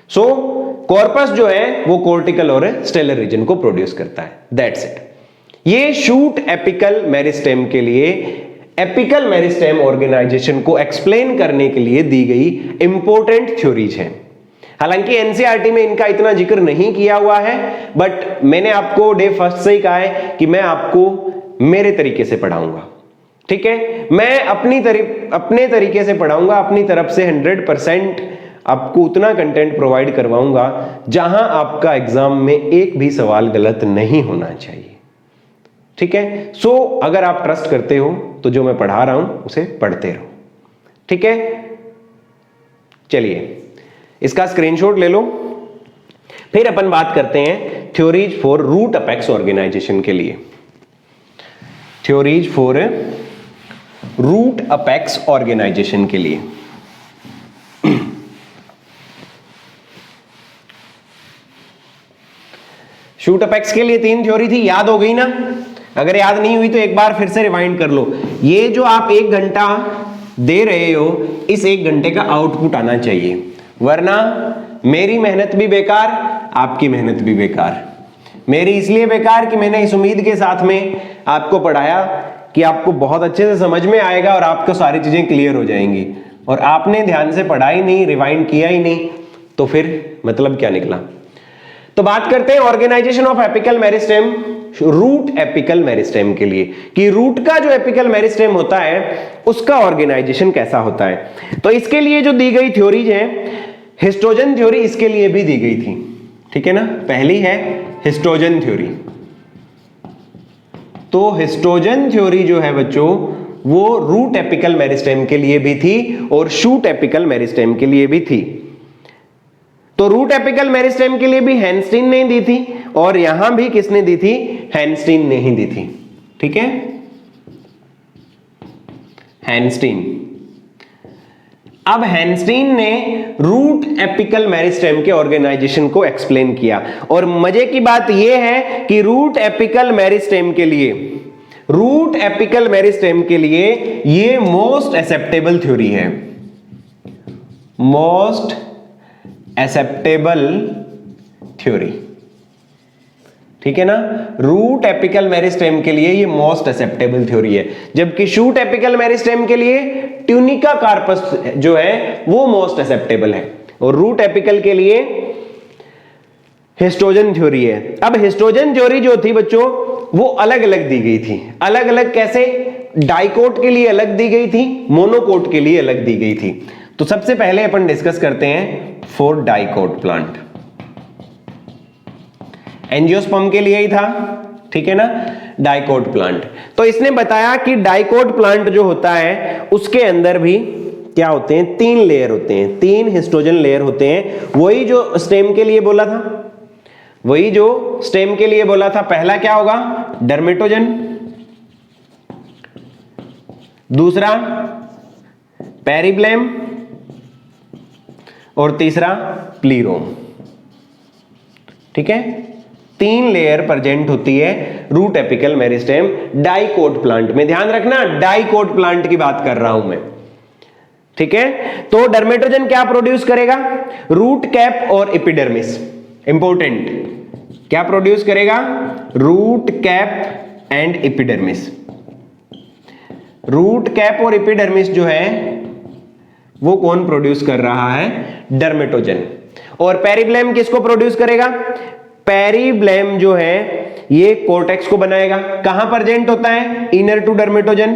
Speaker 1: So corpus जो है वो कोर्टिकल और स्टेलर रीजन को प्रोड्यूस करता है। That's it. ये शूट एपिकल मेरिस्टेम के लिए, एपिकल मेरिस्टेम ऑर्गेनाइजेशन को एक्सप्लेन करने के लिए दी गई इंपॉर्टेंट थ्योरीज हैं। हालांकि एनसीईआरटी में इनका इतना जिक्र नहीं किया हुआ है, बट मैंने आपको डे फर्स्ट से ही कहा है कि मैं आपको मेरे तरीके से पढ़ाऊंगा। ठीक है, मैं अपने तरीके से पढ़ाऊंगा, अपनी तरफ से 100% आपको उतना कंटेंट प्रोवाइड करवाऊंगा जहां आपका एग्जाम में एक भी सवाल गलत नहीं होना चाहिए। ठीक है, सो अगर आप ट्रस्ट करते हो तो जो मैं पढ़ा रहा हूं उसे पढ़ते रहो। ठीक है, चलिए इसका स्क्रीनशॉट ले लो। फिर अपन बात करते हैं theories for root apex organization के लिए। Theories for root apex organization के लिए शूट अपेक्स के लिए 3 थ्योरी थी, याद हो गई ना? अगर याद नहीं हुई तो एक बार फिर से रिवाइंड कर लो। ये जो आप 1 घंटा दे रहे हो, इस 1 घंटे का आउटपुट आना चाहिए, वरना मेरी मेहनत भी बेकार, आपकी मेहनत भी बेकार। मेरी इसलिए बेकार कि मैंने इस उम्मीद के साथ में आपको पढ़ाया कि आपको बहुत अच्छे से समझ में आएगा और आपको सारी चीजें क्लियर हो जाएंगी, और आपने ध्यान से पढ़ा ही नहीं, रिवाइंड किया ही नहीं, तो फिर मतलब क्या निकला? तो बात करते हैं organization of apical meristem, root apical meristem के लिए, कि रूट का जो एपिकल मेरिस्टेम होता है उसका ऑर्गेनाइजेशन कैसा होता है। तो इसके लिए जो दी गई थ्योरीज है, हिस्टोजन थ्योरी इसके लिए भी दी गई थी। ठीक है ना, पहली है हिस्टोजन थ्योरी। तो हिस्टोजन थ्योरी जो है बच्चों वो रूट एपिकल मेरिस्टेम के लिए भी थी और शूट एपिकल मेरिस्टेम के लिए भी थी। तो रूट एपिकल मेरिस्टेम के लिए भी हैंस्टीन ने दी थी, और यहां भी किसने दी थी? हैंस्टीन ने ही दी थी। ठीक है, हैंस्टीन। अब हैंस्टीन ने रूट एपिकल मेरिस्टेम के ऑर्गेनाइजेशन को एक्सप्लेन किया, और मजे की बात यह है कि रूट एपिकल मेरिस्टेम के लिए ये मोस्ट एक्सेप्टेबल थ्योरी है, मोस्ट एक्सेप्टेबल थ्योरी। ठीक है ना, रूट एपिकल मेरिस्टेम के लिए ये मोस्ट एक्सेप्टेबल थ्योरी है, जबकि शूट एपिकल मेरिस्टेम के लिए ट्यूनिका कार्पस जो है वो मोस्ट एक्सेप्टेबल है, और रूट एपिकल के लिए हिस्टोजन थ्योरी है। अब हिस्टोजन थ्योरी जो थी बच्चों वो अलग अलग दी गई थी। अलग अलग कैसे? डाइकोट के लिए अलग दी गई थी, मोनोकोट के लिए अलग दी गई थी। तो सबसे पहले अपन डिस्कस करते हैं फॉर डाइकोट प्लांट। एंजियोस्पर्म के लिए ही था, ठीक है ना, डाइकोट प्लांट। तो इसने बताया कि डाइकोट प्लांट जो होता है उसके अंदर भी क्या होते हैं? 3 लेयर होते हैं, 3 हिस्टोजन लेयर होते हैं। वही जो स्टेम के लिए बोला था, पहला क्या होगा? डर्मेटोजन, दूसरा पेरिब्लेम, और तीसरा प्लीरोम। ठीक है, 3 लेयर प्रेजेंट होती है root apical meristem dicot plant में। ध्यान रखना, डाइकोट प्लांट की बात कर रहा हूं मैं। ठीक है, तो डर्मेटोजन क्या प्रोड्यूस करेगा? रूट कैप और एपिडर्मिस। इंपॉर्टेंट, क्या प्रोड्यूस करेगा? Root cap and epidermis. Root cap और एपिडर्मिस जो है वो कौन प्रोड्यूस कर रहा है? डर्मेटोजन। और पेरिब्लेम किसको प्रोड्यूस करेगा? पेरिब्लेम जो है ये कोर्टेक्स को बनाएगा। कहां प्रेजेंट होता है? Inner to dermatogen,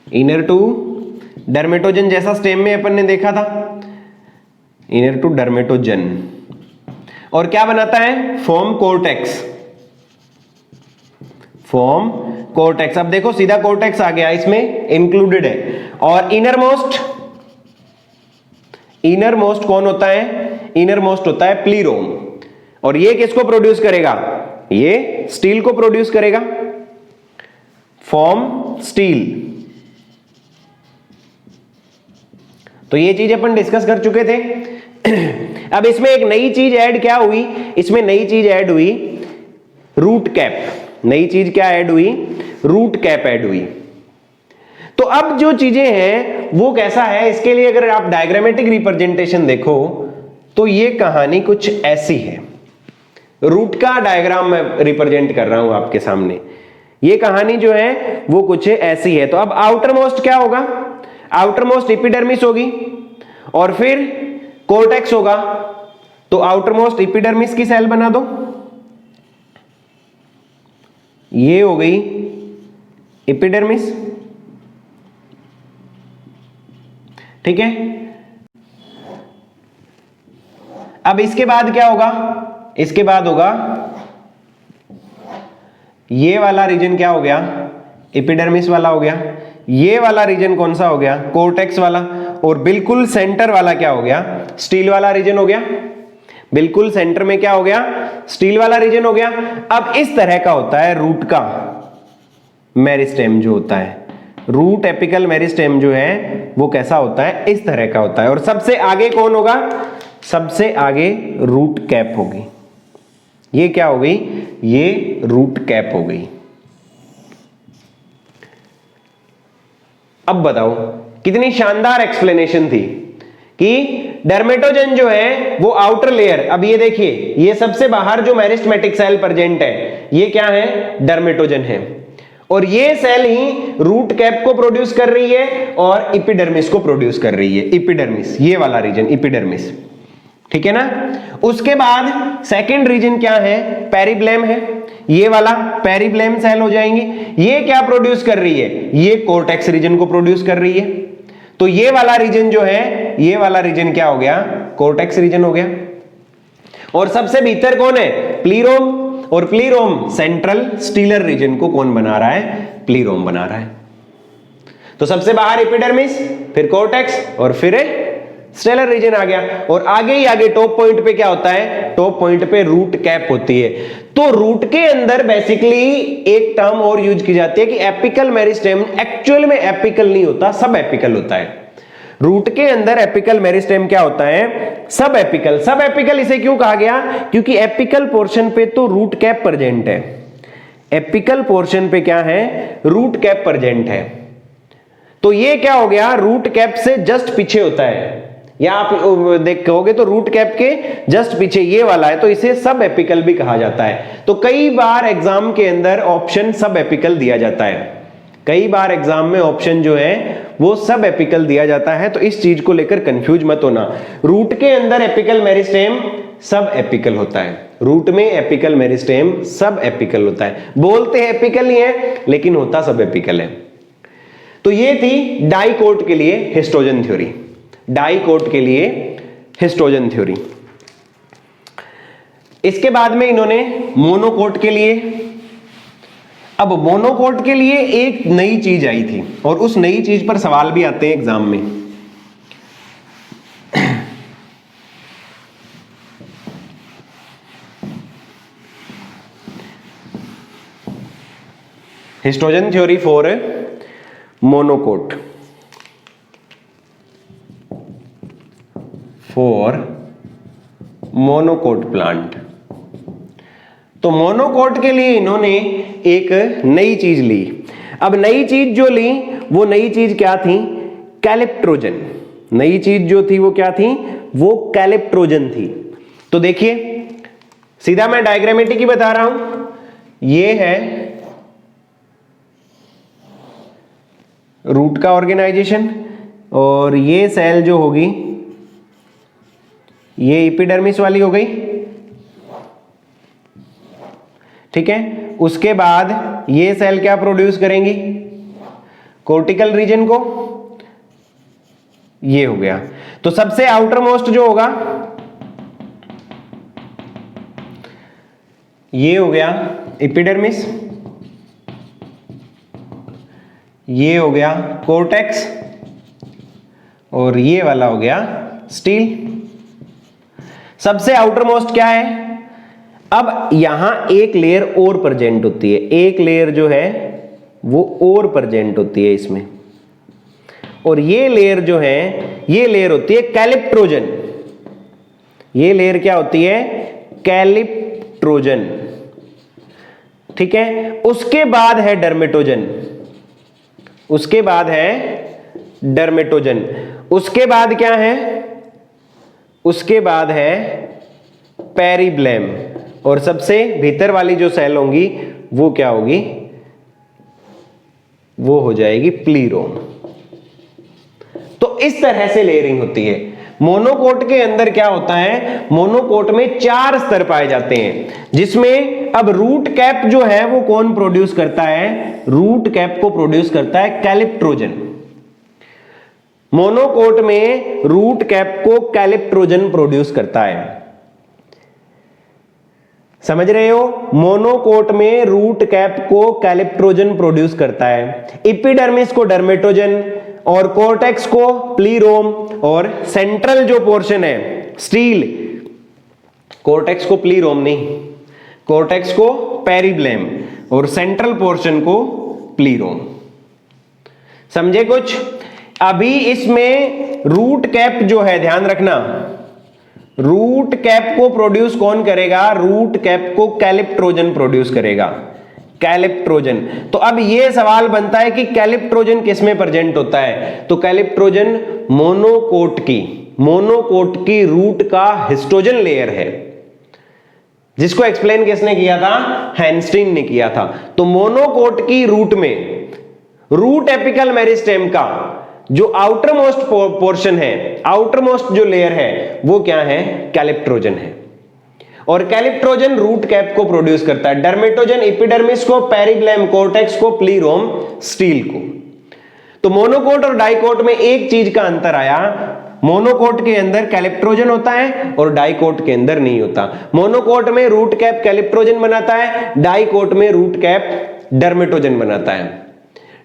Speaker 1: inner to dermatogen, जैसा स्टेम में अपन ने देखा था, इनर टू डर्मेटोजन। और क्या बनाता है? Form cortex, form cortex. अब देखो सीधा कोर्टेक्स आ गया, इसमें इंक्लूडेड है। और इनर मोस्ट कौन होता है? इनर मोस्ट होता है प्लीरोम। और ये किसको प्रोड्यूस करेगा? ये स्टील को प्रोड्यूस करेगा, फॉर्म स्टील। तो ये चीज अपन डिस्कस कर चुके थे। अब इसमें एक नई चीज ऐड क्या हुई? इसमें नई चीज ऐड हुई रूट कैप। नई चीज क्या ऐड हुई? रूट कैप ऐड हुई। तो अब जो चीजें हैं वो कैसा है, इसके लिए अगर आप डायग्रामेटिक रिप्रेजेंटेशन देखो तो ये कहानी कुछ ऐसी है। रूट का डायग्राम मैं रिप्रेजेंट कर रहा हूं आपके सामने। ये कहानी जो है वो कुछ ऐसी है। तो अब आउटर मोस्ट क्या होगा? आउटर मोस्ट एपिडर्मिस होगी और फिर कोर्टेक्स होगा। तो आउटर मोस्ट एपिडर्मिस की सेल बना दो, ये हो गई एपिडर्मिस, ठीक है। अब इसके बाद क्या होगा? इसके बाद होगा ये वाला रीजन क्या हो गया? एपिडर्मिस वाला हो गया। ये वाला रीजन कौन सा हो गया? कोर्टेक्स वाला। और बिल्कुल सेंटर वाला क्या हो गया? स्टील वाला रीजन हो गया। बिल्कुल सेंटर में क्या हो गया? स्टील वाला रीजन हो गया। अब इस तरह का होता है रूट का मेरिस्टेम जो होता है, रूट एपिकल मेरिस्टेम जो है वो कैसा होता है? इस तरह का होता है। और सबसे आगे कौन होगा? सबसे आगे रूट कैप होगी। ये क्या हो गई? ये रूट कैप हो गई। अब बताओ कितनी शानदार एक्सप्लेनेशन थी कि डर्मेटोजन जो है वो आउटर लेयर। अब ये देखिए, ये सबसे बाहर जो मेरिस्टेमेटिक सेल प्रेजेंट है ये क्या है? डर्मेटोजन है। और ये सेल ही रूट कैप को प्रोड्यूस कर रही है और एपिडर्मिस को प्रोड्यूस कर रही है। एपिडर्मिस, ये वाला रीजन एपिडर्मिस, ठीक है ना। उसके बाद सेकंड रीजन क्या है? पेरिब्लेम है। ये वाला पेरिब्लेम सेल हो जाएंगी। ये क्या प्रोड्यूस कर रही है? ये कोर्टेक्स रीजन को प्रोड्यूस कर रही है। तो ये वाला रीजन जो है, ये वाला रीजन क्या हो गया? कोर्टेक्स रीजन हो गया। और सबसे भीतर कौन है? प्लीरोम। और प्लीरोम सेंट्रल स्टीलर रीजन को कौन बना रहा है? प्लीरोम बना रहा है। तो सबसे बाहर एपिडर्मिस, फिर कोर्टेक्स और फिर स्टेलर रीजन आ गया। और आगे ही आगे टॉप पॉइंट पे क्या होता है? टॉप पॉइंट पे रूट कैप होती है। तो रूट के अंदर बेसिकली एक टर्म और यूज की जाती है कि एपिकल मेरिस्टेम। एक्चुअल में एपिकल नहीं होता, सब एपिकल होता है। रूट के अंदर एपिकल मेरिस्टेम क्या होता है? सब एपिकल। सब एपिकल इसे क्यों कहा गया? क्योंकि एपिकल पोर्शन पे तो रूट कैप प्रेजेंट है। एपिकल पोर्शन पे क्या है? रूट कैप प्रेजेंट है। तो ये क्या हो गया? रूट कैप से जस्ट पीछे होता है। या आप देखोगे तो रूट कैप के जस्ट पीछे ये वाला है, तो इसे सब एपिकल भी कहा जाता है। तो कई बार एग्जाम के अंदर ऑप्शन सब एपिकल दिया जाता है। कई बार एग्जाम में ऑप्शन जो है वो सब एपिकल दिया जाता है। तो इस चीज को लेकर कंफ्यूज मत होना। रूट के अंदर एपिकल मेरिस्टेम सब एपिकल होता है। रूट में एपिकल मेरिस्टेम सब एपिकल होता है। बोलते हैं एपिकल ही है लेकिन होता सब एपिकल है। तो ये थी डाइकोट के लिए हिस्टोजन थ्योरी। डाइकोट के लिए हिस्टोजन थ्योरी। इसके बाद में इन्होंने मोनोकोट के लिए, अब मोनोकोट के लिए एक नई चीज आई थी और उस नई चीज पर सवाल भी आते हैं एग्जाम में। Histogen theory for monocot, for monocot plant. तो मोनोकोट के लिए इन्होंने एक नई चीज ली। अब नई चीज जो ली वो नई चीज क्या थी? कैलिप्ट्रोजन। नई चीज जो थी वो क्या थी? वो कैलिप्ट्रोजन थी। तो देखिए सीधा मैं डायग्रामेटिक ही बता रहा हूं। ये है रूट का ऑर्गेनाइजेशन और ये सेल जो होगी ये एपिडर्मिस वाली हो गई। ठीक है। उसके बाद ये सेल क्या प्रोड्यूस करेंगी, कोर्टिकल रीजन को, ये हो गया। तो सबसे आउटर मोस्ट जो होगा ये हो गया एपिडर्मिस, ये हो गया कोर्टेक्स, और ये वाला हो गया स्टील। सबसे आउटर मोस्ट क्या है, अब यहां एक लेयर और प्रेजेंट होती है, एक लेयर जो है वो और प्रेजेंट होती है इसमें, और ये लेयर जो है ये लेयर होती है कैलिप्ट्रोजन। ये लेयर क्या होती है, कैलिप्ट्रोजन, ठीक है। उसके बाद है डर्मेटोजन, उसके बाद है डर्मेटोजन, उसके बाद क्या है, उसके बाद है पेरिब्लेम, और सबसे भीतर वाली जो सेल होंगी वो क्या होगी, वो हो जाएगी प्लीरोम। तो इस तरह से लेयरिंग होती है। मोनोकोट के अंदर क्या होता है, मोनोकोट में 4 स्तर पाए जाते हैं, जिसमें अब रूट कैप जो है वो कौन प्रोड्यूस करता है, रूट कैप को प्रोड्यूस करता है कैलिप्ट्रोजन। मोनोकोट में रूट कैप को कैलिप्ट्रोजन प्रोड्यूस करता है, समझ रहे हो। मोनोकोट में रूट कैप को कैलिप्ट्रोजन प्रोड्यूस करता है, एपिडर्मिस को डर्मेटोजन, और कोर्टेक्स को प्लीरोम, और सेंट्रल जो पोर्शन है स्टील, कोर्टेक्स को प्लीरोम नहीं, कोर्टेक्स को पेरिब्लेम, और सेंट्रल पोर्शन को प्लीरोम। समझे कुछ। अभी इसमें रूट कैप जो है, ध्यान रखना, रूट कैप को प्रोड्यूस कौन करेगा, रूट कैप को कैलिप्ट्रोजन प्रोड्यूस करेगा, कैलिप्ट्रोजन। तो अब यह सवाल बनता है कि कैलिप्ट्रोजन किस में प्रेजेंट होता है, तो कैलिप्ट्रोजन मोनोकोट की रूट का हिस्टोजन लेयर है, जिसको एक्सप्लेन किसने किया था, हैंस्टीन ने किया था। तो मोनोकोट की रूट में रूट एपिकल मेरिस्टेम का जो आउटर मोस्ट पोर्शन है, आउटर मोस्ट जो लेयर है वो क्या है, कैलिप्ट्रोजन है, और कैलिप्ट्रोजन रूट कैप को प्रोड्यूस करता है, डर्मेटोजन एपिडर्मिस को, पेरिब्लेम कोर्टेक्स को, प्लीरोम स्टील को। तो मोनोकोट और डाइकोट में एक चीज का अंतर आया, मोनोकोट के अंदर कैलिप्ट्रोजन होता है और डाइकोट के अंदर नहीं होता। मोनोकोट में रूट कैप कैलिप्ट्रोजन बनाता है, डाइकोट में रूट कैप डर्मेटोजन बनाता है।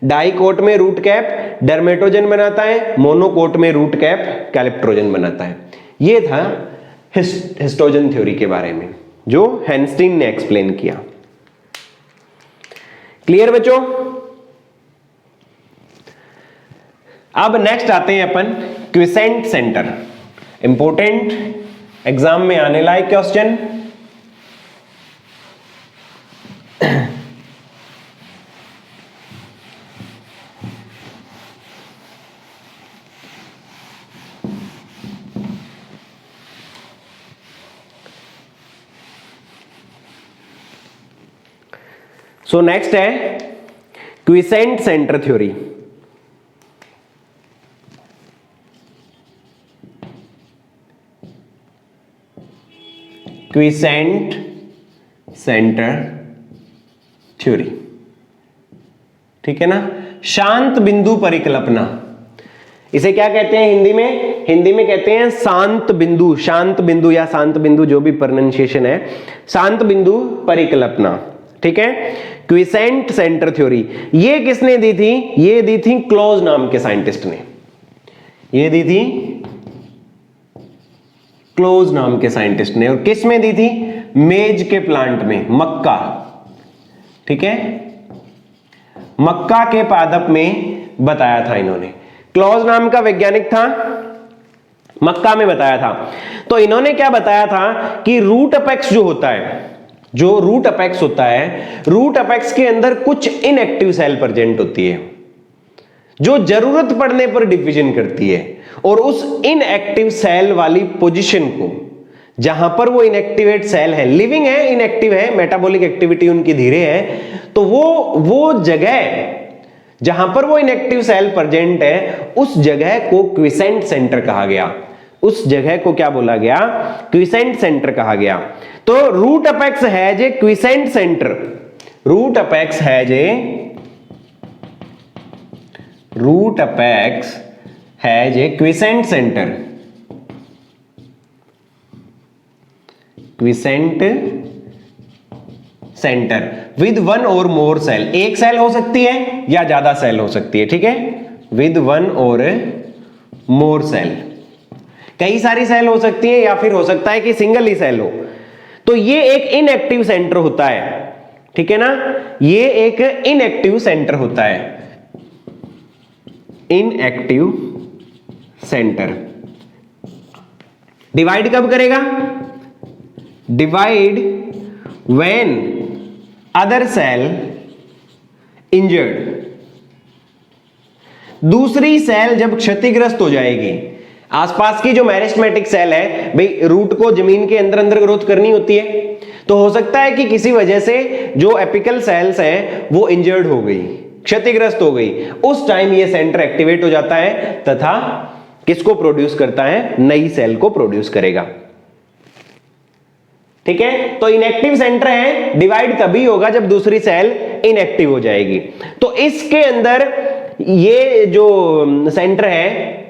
Speaker 1: डाइकोट में रूट कैप डर्मेटोजन बनाता है, मोनोकोट में रूट कैप कैलिप्ट्रोजन बनाता है। यह था हिस्टोजन थ्योरी के बारे में जो हैंस्टीन ने एक्सप्लेन किया। क्लियर बच्चों। अब नेक्स्ट आते हैं अपन क्विसेंट सेंटर, इंपॉर्टेंट एग्जाम में आने लायक क्वेश्चन। सो नेक्स्ट है quiescent centre theory. Quiescent centre theory, ठीक है ना। शांत बिंदु परिकल्पना, इसे क्या कहते हैं हिंदी में, हिंदी में कहते हैं शांत बिंदु, शांत बिंदु या शांत बिंदु, जो भी प्रोनाउंसिएशन है, शांत बिंदु परिकल्पना, ठीक है। क्विसेंट सेंटर थ्योरी ये किसने दी थी, ये दी थी क्लोज नाम के साइंटिस्ट ने, ये दी थी क्लोज नाम के साइंटिस्ट ने। और किस में दी थी, मेज के प्लांट में, मक्का, ठीक है, मक्का के पादप में बताया था इन्होंने। क्लोज नाम का वैज्ञानिक था, मक्का में बताया था। तो इन्होंने क्या बताया था कि रूट अपेक्स जो होता है, जो रूट अपेक्स होता है, रूट अपेक्स के अंदर कुछ इनएक्टिव सेल प्रेजेंट होती है जो जरूरत पड़ने पर डिवीजन करती है, और उस इनएक्टिव सेल वाली पोजीशन को, जहां पर वो इनएक्टिवेट सेल है, लिविंग है, इनएक्टिव है, मेटाबॉलिक एक्टिविटी उनकी धीरे है, तो वो जगह जहां पर वो इनएक्टिव सेल प्रेजेंट है, उस जगह को क्विसेंट सेंटर कहा गया। उस जगह को क्या बोला गया? क्विसेंट सेंटर कहा गया। तो root apex has a quiescent centre, root apex has a quiescent centre, quiescent centre with one or more cell. एक सेल हो सकती है या ज्यादा सेल हो सकती है, ठीक है, with one or more cell, कई सारी सेल हो सकती है या फिर हो सकता है कि सिंगल ही सेल हो। तो ये एक इनएक्टिव सेंटर होता है, ठीक है ना, ये एक इनएक्टिव सेंटर होता है, इनएक्टिव सेंटर। डिवाइड कब करेगा? Divide when other cell injured, दूसरी सेल जब क्षतिग्रस्त हो जाएगी। आसपास की जो मेरिस्टेमेटिक सेल है, भाई रूट को जमीन के अंदर अंदर ग्रोथ करनी होती है, तो हो सकता है कि किसी वजह से जो एपिकल सेल्स हैं वो इंजर्ड हो गई, क्षतिग्रस्त हो गई, उस टाइम ये सेंटर एक्टिवेट हो जाता है तथा किसको प्रोड्यूस करता है? नई सेल को प्रोड्यूस करेगा, ठीक है। तो इनएक्टिव सेंटर है, डिवाइड तभी होगा जब दूसरी सेल इनएक्टिव हो जाएगी। तो इसके अंदर ये जो सेंटर है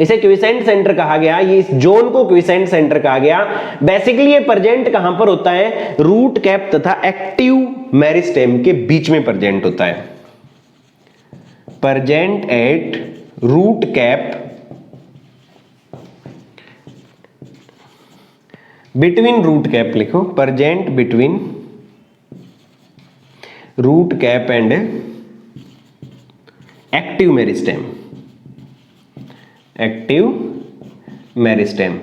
Speaker 1: इसे क्विसेंट सेंटर कहा गया, ये इस जोन को क्विसेंट सेंटर कहा गया। बेसिकली ये प्रेजेंट कहां पर होता है? रूट कैप तथा एक्टिव मेरिस्टेम के बीच में प्रेजेंट होता है, present at root cap between, root cap लिखो, present between root cap and active meristem, active meristem,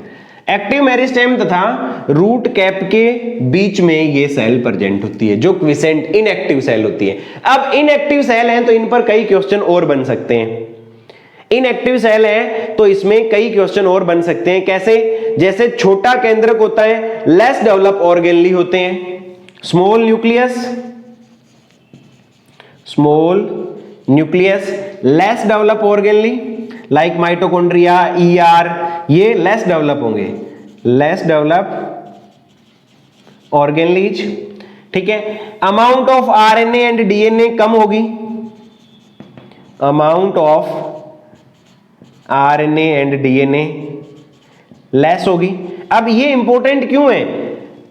Speaker 1: active meristem तथा रूट कैप के बीच में ये सेल प्रेजेंट होती है जो क्विसेंट इनएक्टिव सेल होती है। अब इनएक्टिव सेल हैं तो इन पर कई क्वेश्चन और बन सकते हैं, इनएक्टिव सेल है तो इसमें कई क्वेश्चन और बन सकते हैं। कैसे? जैसे छोटा केंद्रक होता है, लेस डेवलप ऑर्गेनली होते हैं, small nucleus, small nucleus less develop organelle like mitochondria, ER, ये लेस डेवलप होंगे, लेस डेवलप ऑर्गेनलीज, ठीक है। Amount of RNA and DNA कम होगी, amount of RNA and DNA less होगी। अब ये इंपॉर्टेंट क्यों है?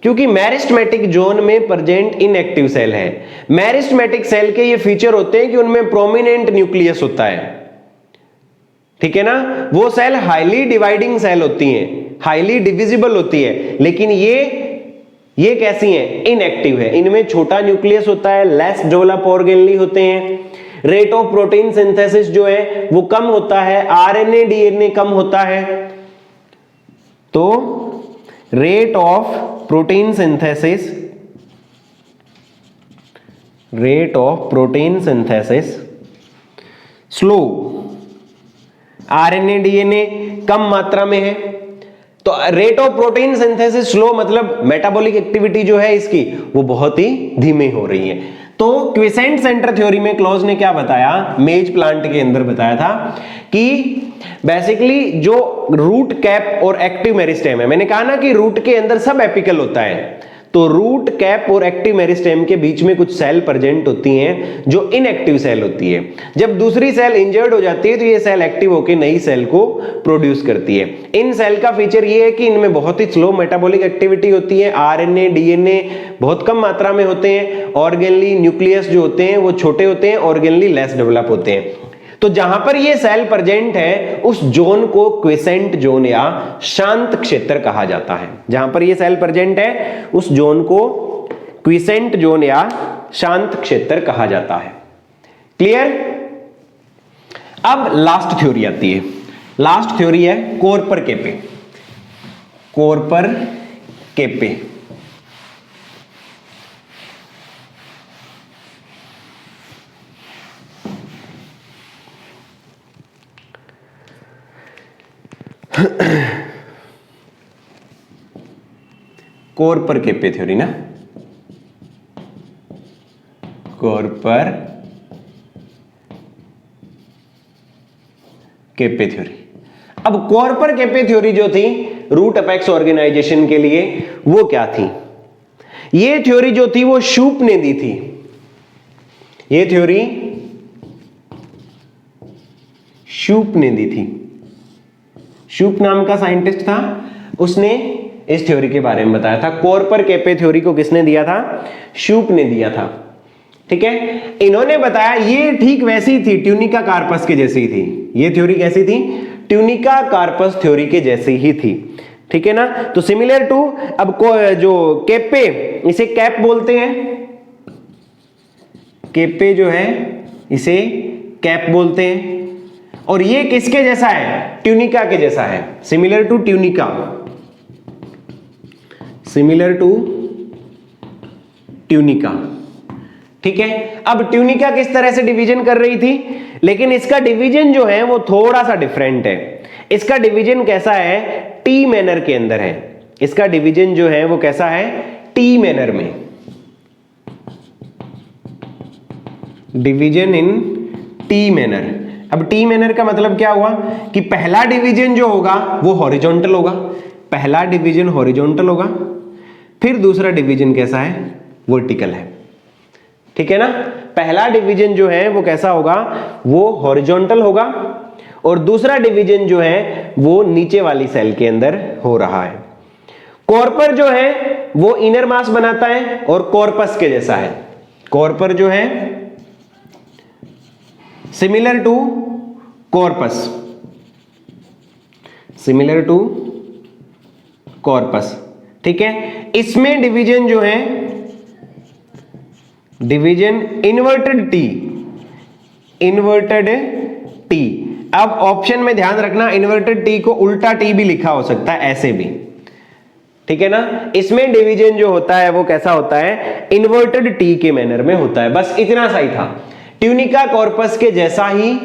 Speaker 1: क्योंकि मेरिस्टेमेटिक जोन में प्रेजेंट इनएक्टिव सेल है। मेरिस्टेमेटिक सेल के ये फीचर होते हैं कि उनमें प्रोमिनेंट न्यूक्लियस होता है, ठीक है ना, वो सेल हाईली डिवाइडिंग सेल होती हैं, हाईली डिविजिबल होती है, लेकिन ये कैसी हैं? इनएक्टिव है। इनमें छोटा न्यूक्लियस होता है, लेस डेवलप ऑर्गेनली होते हैं, रेट ऑफ प्रोटीन सिंथेसिस जो है वो कम होता है, आरएनए डीएनए कम होता है। तो rate of protein synthesis, rate of protein synthesis slow, RNA DNA कम मात्रा में है, तो rate of protein synthesis slow मतलब मेटाबॉलिक एक्टिविटी जो है इसकी वो बहुत ही धीमी हो रही है। तो क्विसेंट सेंटर थ्योरी में क्लॉज ने क्या बताया? मेज प्लांट के अंदर बताया था कि बेसिकली जो रूट कैप और एक्टिव मेरिस्टेम है, मैंने कहा ना कि रूट के अंदर सब एपिकल होता है, तो रूट कैप और एक्टिव मेरिस्टेम के बीच में कुछ सेल प्रेजेंट होती हैं जो इनएक्टिव सेल होती है। जब दूसरी सेल इंजर्ड हो जाती है तो ये सेल एक्टिव होकर नई सेल को प्रोड्यूस करती है। इन सेल का फीचर ये है कि इनमें बहुत ही स्लो मेटाबॉलिक एक्टिविटी होती है, आरएनए डीएनए बहुत कम मात्रा में होते हैं, ऑर्गेनली न्यूक्लियस जो होते हैं वो छोटे होते हैं, ऑर्गेनली लेस डेवलप होते हैं। तो जहां पर ये सेल प्रेजेंट है उस जोन को क्विसेंट जोन या शांत क्षेत्र कहा जाता है। जहां पर ये सेल प्रेजेंट है उस जोन को क्विसेंट जोन या शांत क्षेत्र कहा जाता है। क्लियर? अब लास्ट थ्योरी आती है, लास्ट थ्योरी है कोरपर केपे, कोरपर केपे। कोरपर केपे थ्योरी ना, कोरपर केपे थ्योरी। अब कॉर्पर केपे थ्योरी जो थी रूट अपेक्स ऑर्गेनाइजेशन के लिए, वो क्या थी? ये थ्योरी जो थी वो शूप ने दी थी। ये थ्योरी शूप ने दी थी। शूप नाम का साइंटिस्ट था, उसने इस थ्योरी के बारे में बताया था। कॉर्पर केपे थ्योरी को किसने दिया था? शूप ने दिया था। ठीक है, इन्होंने बताया ये ठीक वैसी थी, ट्यूनिका कार्पस के जैसी थी। ये थ्योरी कैसी थी? ट्यूनिका कार्पस थ्योरी के जैसी ही थी। ठीक है ना, तो सिमिलर टू, अब जो केपे, इसे कैप बोलते हैं, केपे जो है इसे कैप बोलते हैं, और ये किसके जैसा है? ट्यूनिका के जैसा है, similar to tunica, similar to tunica. ठीक है, अब ट्यूनिका किस तरह से डिवीजन कर रही थी, लेकिन इसका डिवीजन जो है वो थोड़ा सा डिफरेंट है। इसका डिवीजन कैसा है? टी मैनर के अंदर है। इसका डिवीजन जो है वो कैसा है? टी मैनर में, डिवीजन इन टी मैनर। अब टी मैनर का मतलब क्या हुआ कि पहला डिवीजन जो होगा वो हॉरिजॉन्टल होगा, पहला डिवीजन हॉरिजॉन्टल होगा, फिर दूसरा डिवीजन कैसा है? वर्टिकल है। ठीक है ना, पहला डिवीजन जो है वो कैसा होगा? वो हॉरिजॉन्टल होगा, और दूसरा डिवीजन जो है वो नीचे वाली सेल के अंदर हो रहा है। कॉर्पर जो है वो इनर मास बनाता है और कॉर्पस के जैसा है। कॉर्पर जो है similar to corpus, similar to corpus. ठीक है, इसमें डिवीजन जो है, division inverted T, inverted T. अब ऑप्शन में ध्यान रखना, इन्वर्टेड टी को उल्टा टी भी लिखा हो सकता है, ऐसे भी। ठीक है ना, इसमें डिवीजन जो होता है वो कैसा होता है? इन्वर्टेड टी के मैनर में होता है। बस इतना सा ही था, ट्यूनिका कॉर्पस के जैसा ही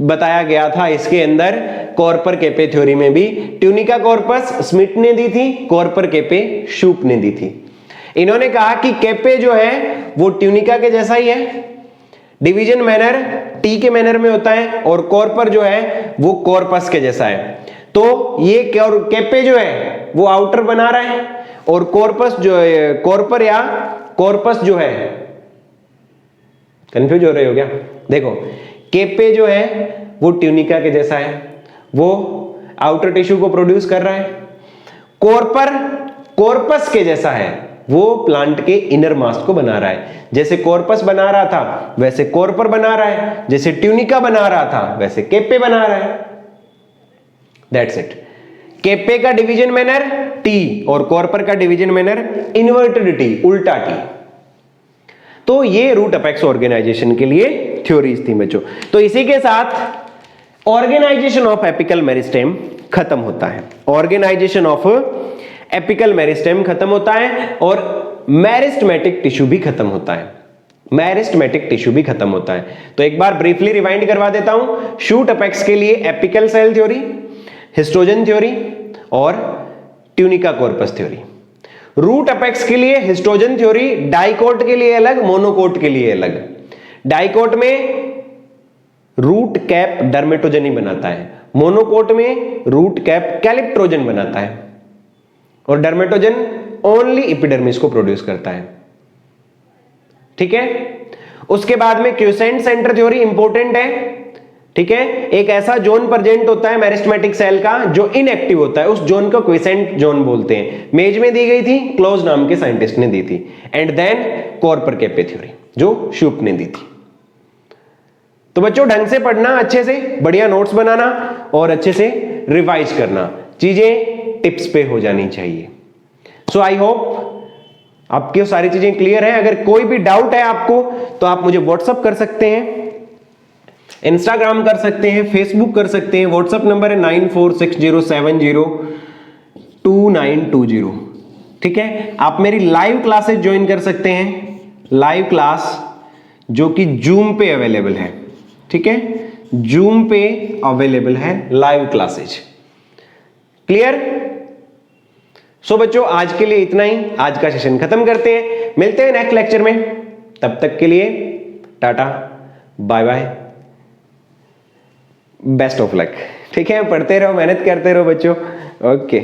Speaker 1: बताया गया था इसके अंदर। कॉर्पर केपे थ्योरी में भी ट्यूनिका कॉर्पस स्मिथ ने दी थी, कॉर्पर केपे शूप ने दी थी। इन्होंने कहा कि केपे जो है वो ट्यूनिका के जैसा ही है, डिवीजन मैनर टी के मैनर में होता है, और कॉर्पर जो है वो कॉर्पस के जैसा है। तो ये केपे जो है वो आउटर बना रहा है, और कॉर्पस जो है, कॉर्पर या कॉर्पस जो है, कंफ्यूज हो रहे हो क्या? देखो, केपे जो है वो ट्यूनिका के जैसा है, वो आउटर टिश्यू को प्रोड्यूस कर रहा है। कॉर्पर कॉर्पस के जैसा है, वो प्लांट के इनर मास को बना रहा है। जैसे कॉर्पस बना रहा था वैसे कॉर्पर बना रहा है, जैसे ट्यूनिका बना रहा था वैसे केपे बना रहा है। That's it. केपे का डिवीजन मैनर टी और कॉर्पर का डिवीजन मैनर इन्वर्टेड टी, उल्टा टी। तो ये रूट अपेक्स ऑर्गेनाइजेशन के लिए थ्योरीज थी बच्चों। तो इसी के साथ ऑर्गेनाइजेशन ऑफ एपिकल मेरिस्टेम खत्म होता है। ऑर्गेनाइजेशन ऑफ एपिकल मेरिस्टेम खत्म होता है, और मेरिस्टेमेटिक टिश्यू भी खत्म होता है। मेरिस्टेमेटिक टिश्यू भी खत्म होता है। तो एक बार ब्रीफली रिवाइंड करवा देता हूं। शूट अपेक्स के लिए apical cell theory, histogen theory और tunica corpus theory. Root apex के लिए हिस्टोजन थ्योरी, डाइकोट के लिए अलग, मोनोकोट के लिए अलग। डाइकोट में रूट कैप डर्मेटोजन ही बनाता है, मोनोकोट में रूट कैप कैलिप्ट्रोजन बनाता है, और डर्मेटोजन ओनली एपिडर्मिस को प्रोड्यूस करता है। ठीक है, उसके बाद में क्यूसेंट सेंटर थ्योरी इंपॉर्टेंट है। ठीक है, एक ऐसा जोन प्रेजेंट होता है मेरिस्टेमेटिक सेल का जो इनएक्टिव होता है, उस जोन को क्विसेंट जोन बोलते हैं। मेज में दी गई थी, क्लोज नाम के साइंटिस्ट ने दी थी। एंड देन कॉर्पर केपे थ्योरी जो शूप ने दी थी। तो बच्चों ढंग से पढ़ना, अच्छे से बढ़िया नोट्स बनाना और अच्छे से रिवाइज करना, चीजें टिप्स पे हो जानी चाहिए। सो आई होप आपकी सारी चीजें क्लियर है। अगर कोई भी डाउट है आपको तो आप मुझे व्हाट्सअप कर सकते हैं, इंस्टाग्राम कर सकते हैं, फेसबुक कर सकते हैं। व्हाट्सअप नंबर है 9460702920। ठीक है, आप मेरी लाइव क्लासेस ज्वाइन कर सकते हैं, लाइव क्लास जो कि जूम पे अवेलेबल है। ठीक है, जूम पे अवेलेबल है लाइव क्लासेज। क्लियर? सो बच्चों आज के लिए इतना ही, आज का सेशन खत्म करते हैं। मिलते हैं नेक्स्ट लेक्चर में, तब तक के लिए ta ta bye bye, best of luck. ठीक है, पढ़ते रहो, मेहनत करते रहो बच्चों। ओके।